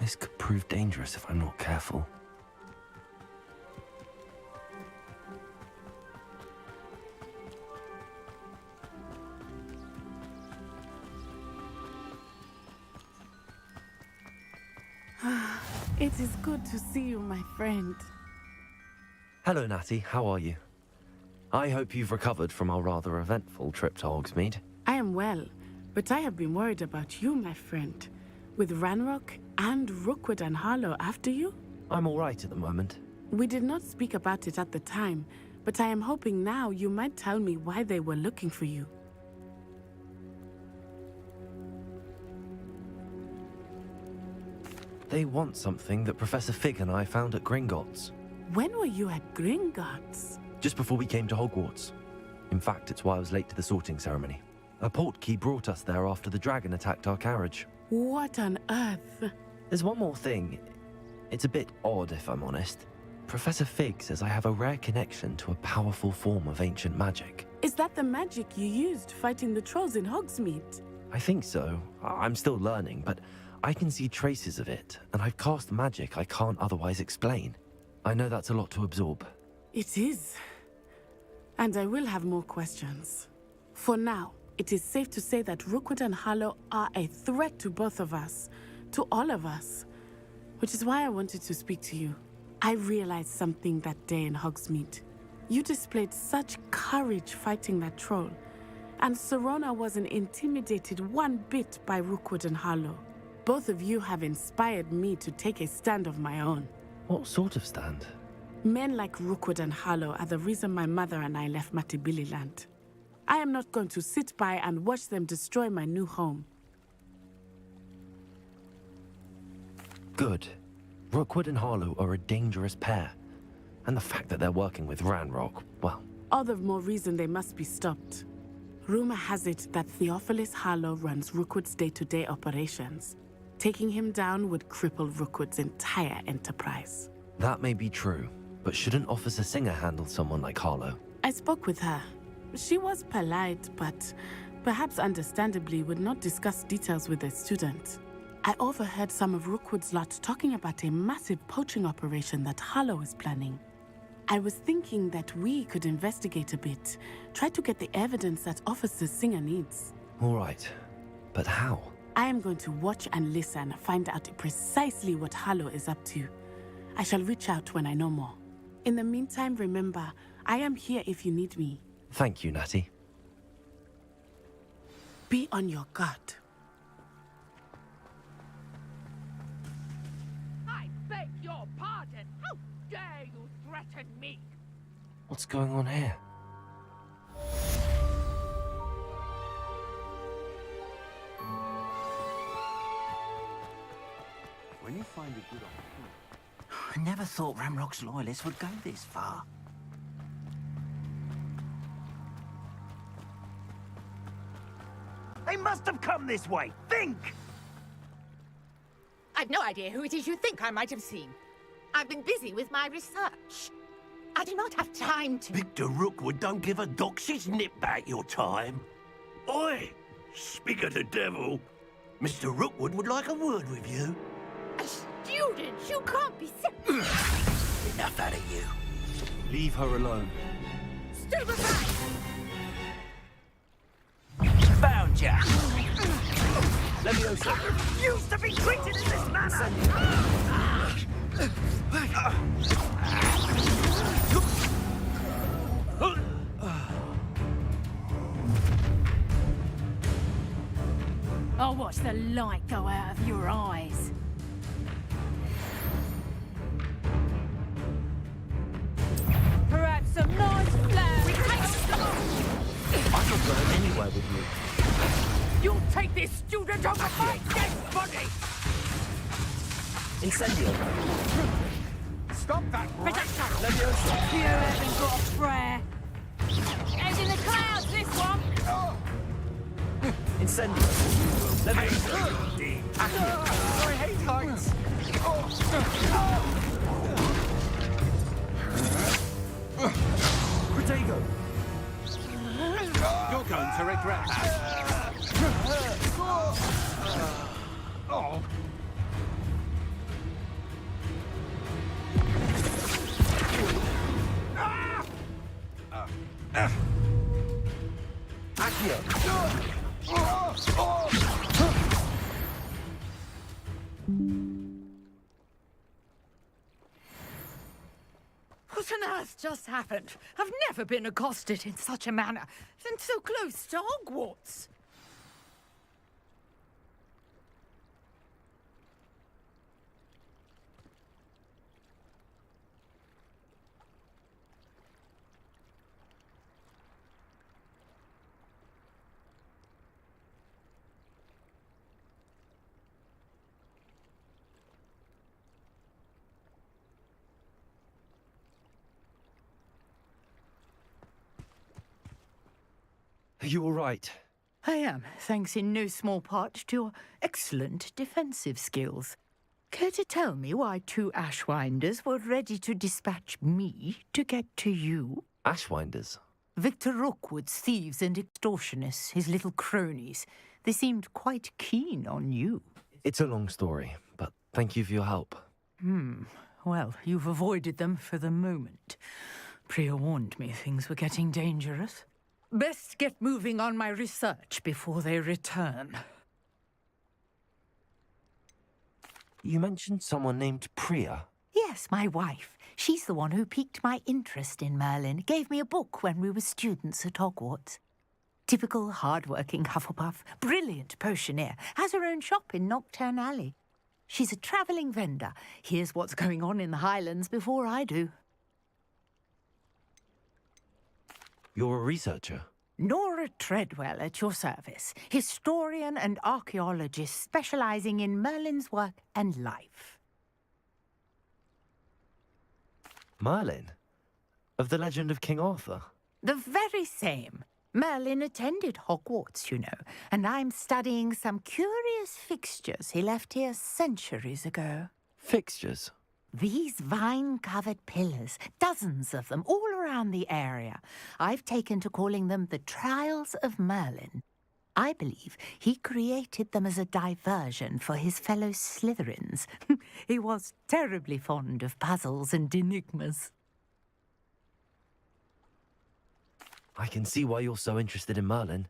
This could prove dangerous if I'm not careful. It is good to see you, my friend. Hello, Natty. How are you? I hope you've recovered from our rather eventful trip to Hogsmeade. I am well, but I have been worried about you, my friend. With Ranrock and Rookwood and Harlow after you? I'm all right at the moment. We did not speak about it at the time, but I am hoping now you might tell me why they were looking for you. They want something that Professor Fig and I found at Gringotts. When were you at Gringotts? Just before we came to Hogwarts. In fact, it's why I was late to the sorting ceremony. A portkey brought us there after the dragon attacked our carriage. What on earth? There's one more thing. It's a bit odd, if I'm honest. Professor Fig says I have a rare connection to a powerful form of ancient magic. Is that the magic you used fighting the trolls in Hogsmeade? I think so. I'm still learning, but I can see traces of it, and I've cast magic I can't otherwise explain. I know that's a lot to absorb. It is. And I will have more questions. For now, it is safe to say that Rookwood and Harlow are a threat to both of us, to all of us. Which is why I wanted to speak to you. I realized something that day in Hogsmeade. You displayed such courage fighting that troll, and Serona wasn't intimidated one bit by Rookwood and Harlow. Both of you have inspired me to take a stand of my own. What sort of stand? Men like Rookwood and Harlow are the reason my mother and I left Matabeleland. I am not going to sit by and watch them destroy my new home. Good. Rookwood and Harlow are a dangerous pair. And the fact that they're working with Ranrock, well... All the more reason they must be stopped. Rumor has it that Theophilus Harlow runs Rookwood's day-to-day operations. Taking him down would cripple Rookwood's entire enterprise. That may be true, but shouldn't Officer Singer handle someone like Harlow? I spoke with her. She was polite, but perhaps understandably would not discuss details with a student. I overheard some of Rookwood's lot talking about a massive poaching operation that Harlow is planning. I was thinking that we could investigate a bit, try to get the evidence that Officer Singer needs. All right, but how? I am going to watch and listen, find out precisely what Harlow is up to. I shall reach out when I know more. In the meantime, remember, I am here if you need me. Thank you, Natty. Be on your guard. I beg your pardon. How dare you threaten me? What's going on here? When you find a good opportunity... I never thought Ramrock's loyalists would go this far. must have come this way. Think! I've no idea who it is you think I might have seen. I've been busy with my research. I do not have time to... Victor Rookwood don't give a doxy's nip back your time. Oi! Speak of the devil. Mr. Rookwood would like a word with you. A student? You can't be... Enough out of you. Leave her alone. Stupefy! Found ya! Leviosa. I refuse to be treated in this manner! I'll watch the light go out of your eyes. Perhaps some nice flowers. I could learn anywhere with you. You'll take this student over my dead body! Incendio. Stop that, Leviosa. You haven't got a prayer. Heads in the clouds, this one! Incendio. Leviosa. I hate heights! Protego. You're going to regret that. Oh. What on earth just happened? I've never been accosted in such a manner, and so close to Hogwarts. Are you all right? I am, thanks in no small part to your excellent defensive skills. Care to tell me why 2 Ashwinders were ready to dispatch me to get to you? Ashwinders? Victor Rookwood's thieves and extortionists, his little cronies. They seemed quite keen on you. It's a long story, but thank you for your help. Well, you've avoided them for the moment. Priya warned me things were getting dangerous. Best get moving on my research before they return. You mentioned someone named Priya. Yes, my wife. She's the one who piqued my interest in Merlin, gave me a book when we were students at Hogwarts. Typical hard-working Hufflepuff, brilliant potioneer, has her own shop in Nocturne Alley. She's a travelling vendor. Hears what's going on in the Highlands before I do. You're a researcher? Nora Treadwell at your service, historian and archaeologist specialising in Merlin's work and life. Merlin? Of the legend of King Arthur? The very same. Merlin attended Hogwarts, you know, and I'm studying some curious fixtures he left here centuries ago. Fixtures? These vine-covered pillars, dozens of them, all around the area. I've taken to calling them the Trials of Merlin. I believe he created them as a diversion for his fellow Slytherins. He was terribly fond of puzzles and enigmas. I can see why you're so interested in Merlin.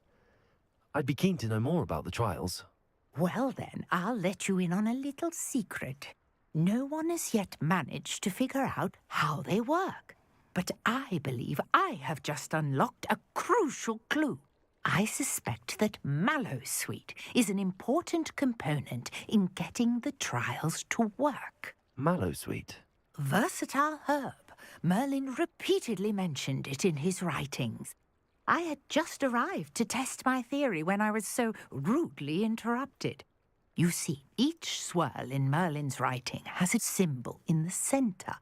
I'd be keen to know more about the trials. Well then, I'll let you in on a little secret. No one has yet managed to figure out how they work. But I believe I have just unlocked a crucial clue. I suspect that Mallowsweet is an important component in getting the trials to work. Mallowsweet? Versatile herb. Merlin repeatedly mentioned it in his writings. I had just arrived to test my theory when I was so rudely interrupted. You see, each swirl in Merlin's writing has a symbol in the centre.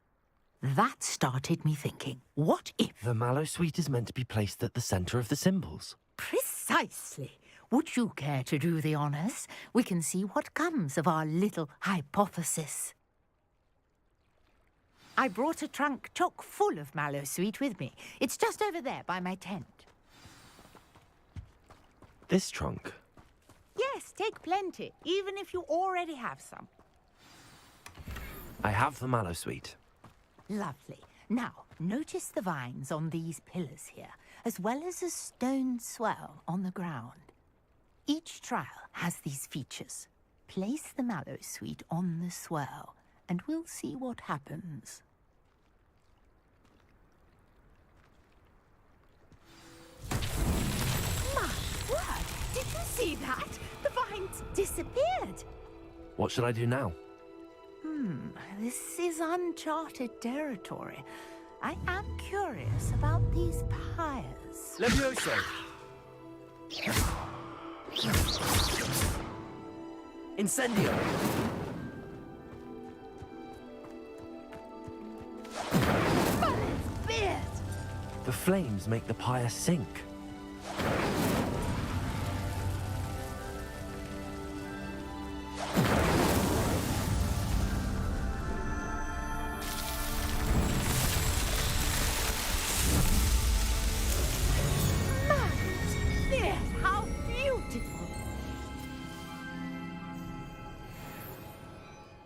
That started me thinking, what if... The Mallowsweet is meant to be placed at the centre of the symbols. Precisely. Would you care to do the honors? We can see what comes of our little hypothesis. I brought a trunk chock full of mallowsweet with me. It's just over there by my tent. This trunk? Yes, take plenty, even if you already have some. I have the mallowsweet. Lovely. Now, notice the vines on these pillars here, as well as a stone swell on the ground. Each trial has these features. Place the mallowsweet on the swell, and we'll see what happens. My word! Did you see that? The vines disappeared! What should I do now? This is uncharted territory. I am curious about these pyres. Levioso! Incendio! The flames make the pyre sink. How beautiful!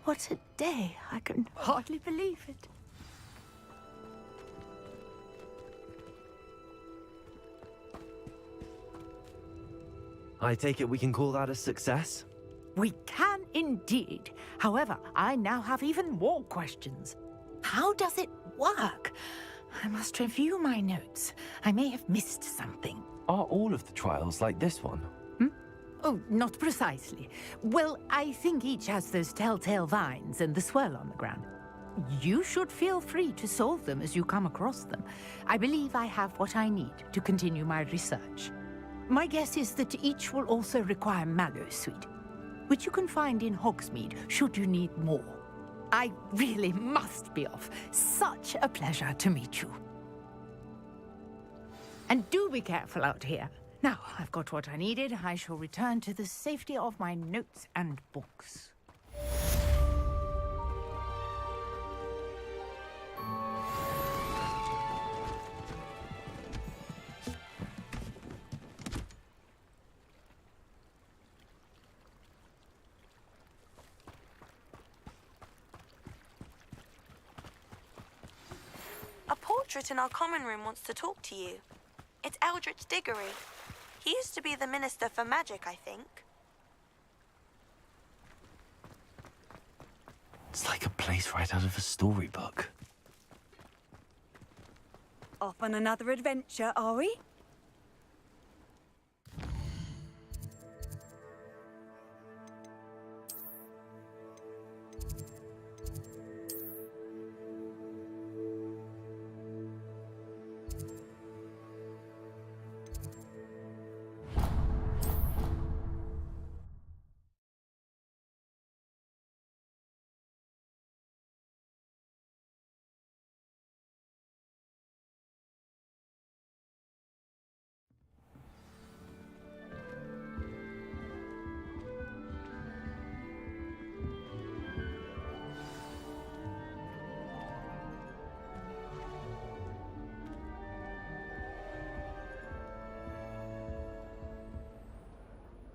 What a day! I can hardly believe it. I take it we can call that a success? We can indeed. However, I now have even more questions. How does it work? I must review my notes. I may have missed something. Are all of the trials like this one? Oh, not precisely. Well, I think each has those telltale vines and the swirl on the ground. You should feel free to solve them as you come across them. I believe I have what I need to continue my research. My guess is that each will also require mallowsweet, which you can find in Hogsmeade should you need more. I really must be off. Such a pleasure to meet you. And do be careful out here. Now, I've got what I needed. I shall return to the safety of my notes and books. A portrait in our common room wants to talk to you. It's Eldritch Diggory. He used to be the Minister for Magic, I think. It's like a place right out of a storybook. Off on another adventure, are we?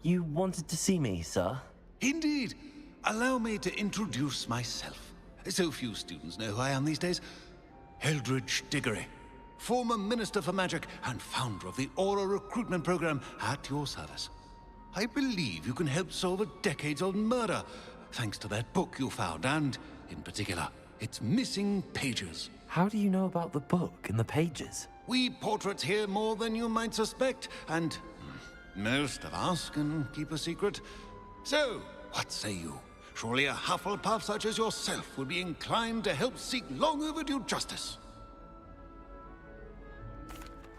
You wanted to see me, sir? Indeed. Allow me to introduce myself. So few students know who I am these days. Eldritch Diggory, former Minister for Magic and founder of the Aura Recruitment Program, at your service. I believe you can help solve a decades-old murder, thanks to that book you found, and, in particular, its missing pages. How do you know about the book and the pages? We portraits hear more than you might suspect, and most of us can keep a secret. So, what say you? Surely a Hufflepuff such as yourself would be inclined to help seek long overdue justice.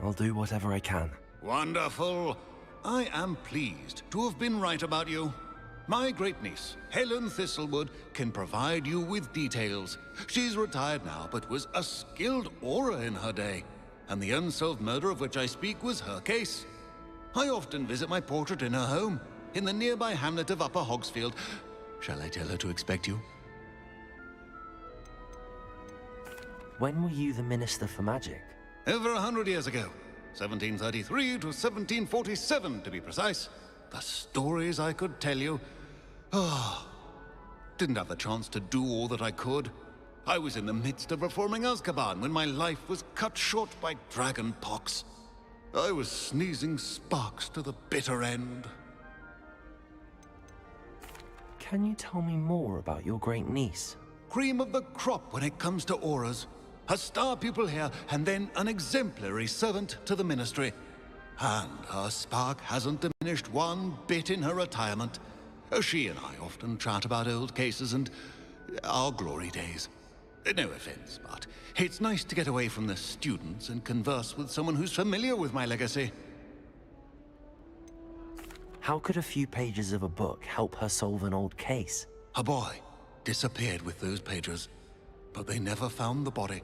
I'll do whatever I can. Wonderful. I am pleased to have been right about you. My great-niece, Helen Thistlewood, can provide you with details. She's retired now, but was a skilled aura in her day. And the unsolved murder of which I speak was her case. I often visit my portrait in her home, in the nearby hamlet of Upper Hogsfield. Shall I tell her to expect you? When were you the Minister for Magic? Over 100 years ago. 1733 to 1747, to be precise. The stories I could tell you. Ah, didn't have the chance to do all that I could. I was in the midst of reforming Azkaban when my life was cut short by dragon pox. I was sneezing sparks to the bitter end. Can you tell me more about your great niece? Cream of the crop when it comes to auras. A star pupil here, and then an exemplary servant to the ministry. And her spark hasn't diminished one bit in her retirement. She and I often chat about old cases and our glory days. No offense, but it's nice to get away from the students and converse with someone who's familiar with my legacy. How could a few pages of a book help her solve an old case? A boy disappeared with those pages, but they never found the body.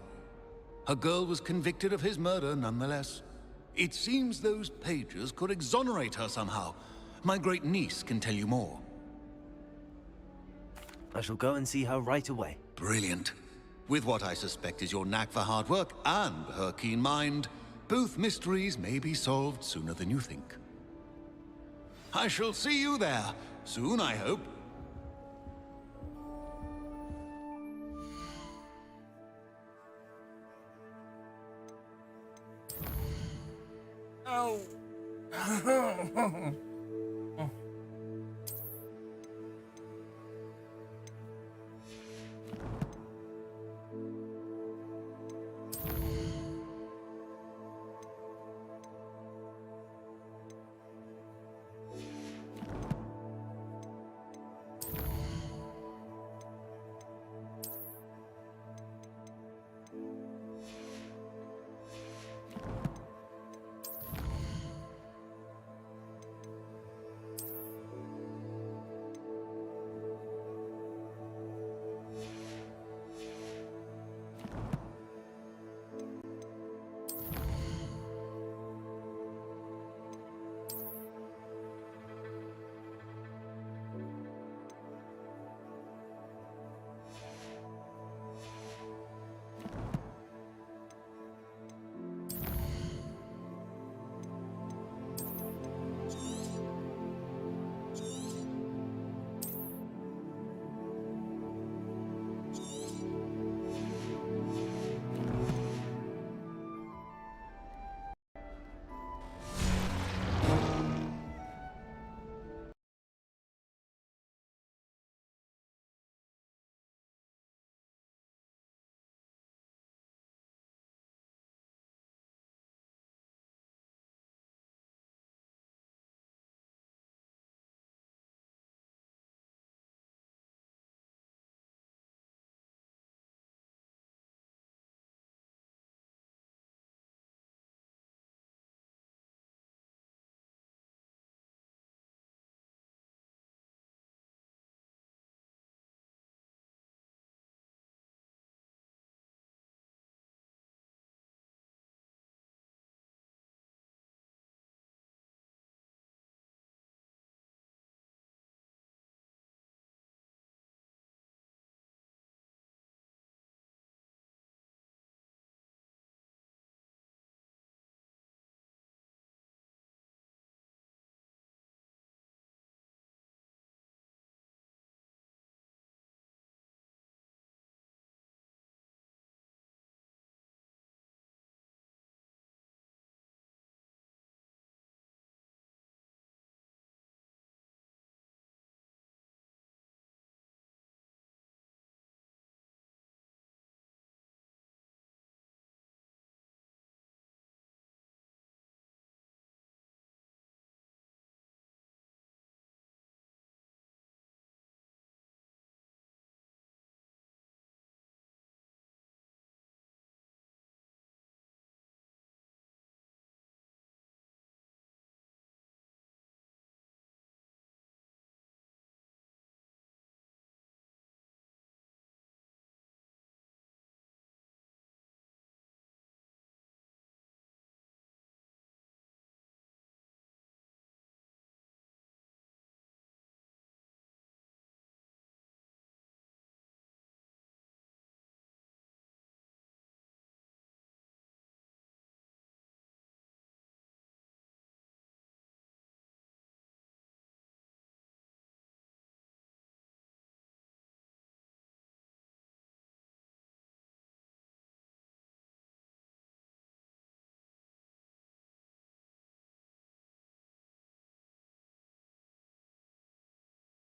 A girl was convicted of his murder nonetheless. It seems those pages could exonerate her somehow. My great niece can tell you more. I shall go and see her right away. Brilliant. With what I suspect is your knack for hard work and her keen mind, both mysteries may be solved sooner than you think. I shall see you there, soon I hope. Oh.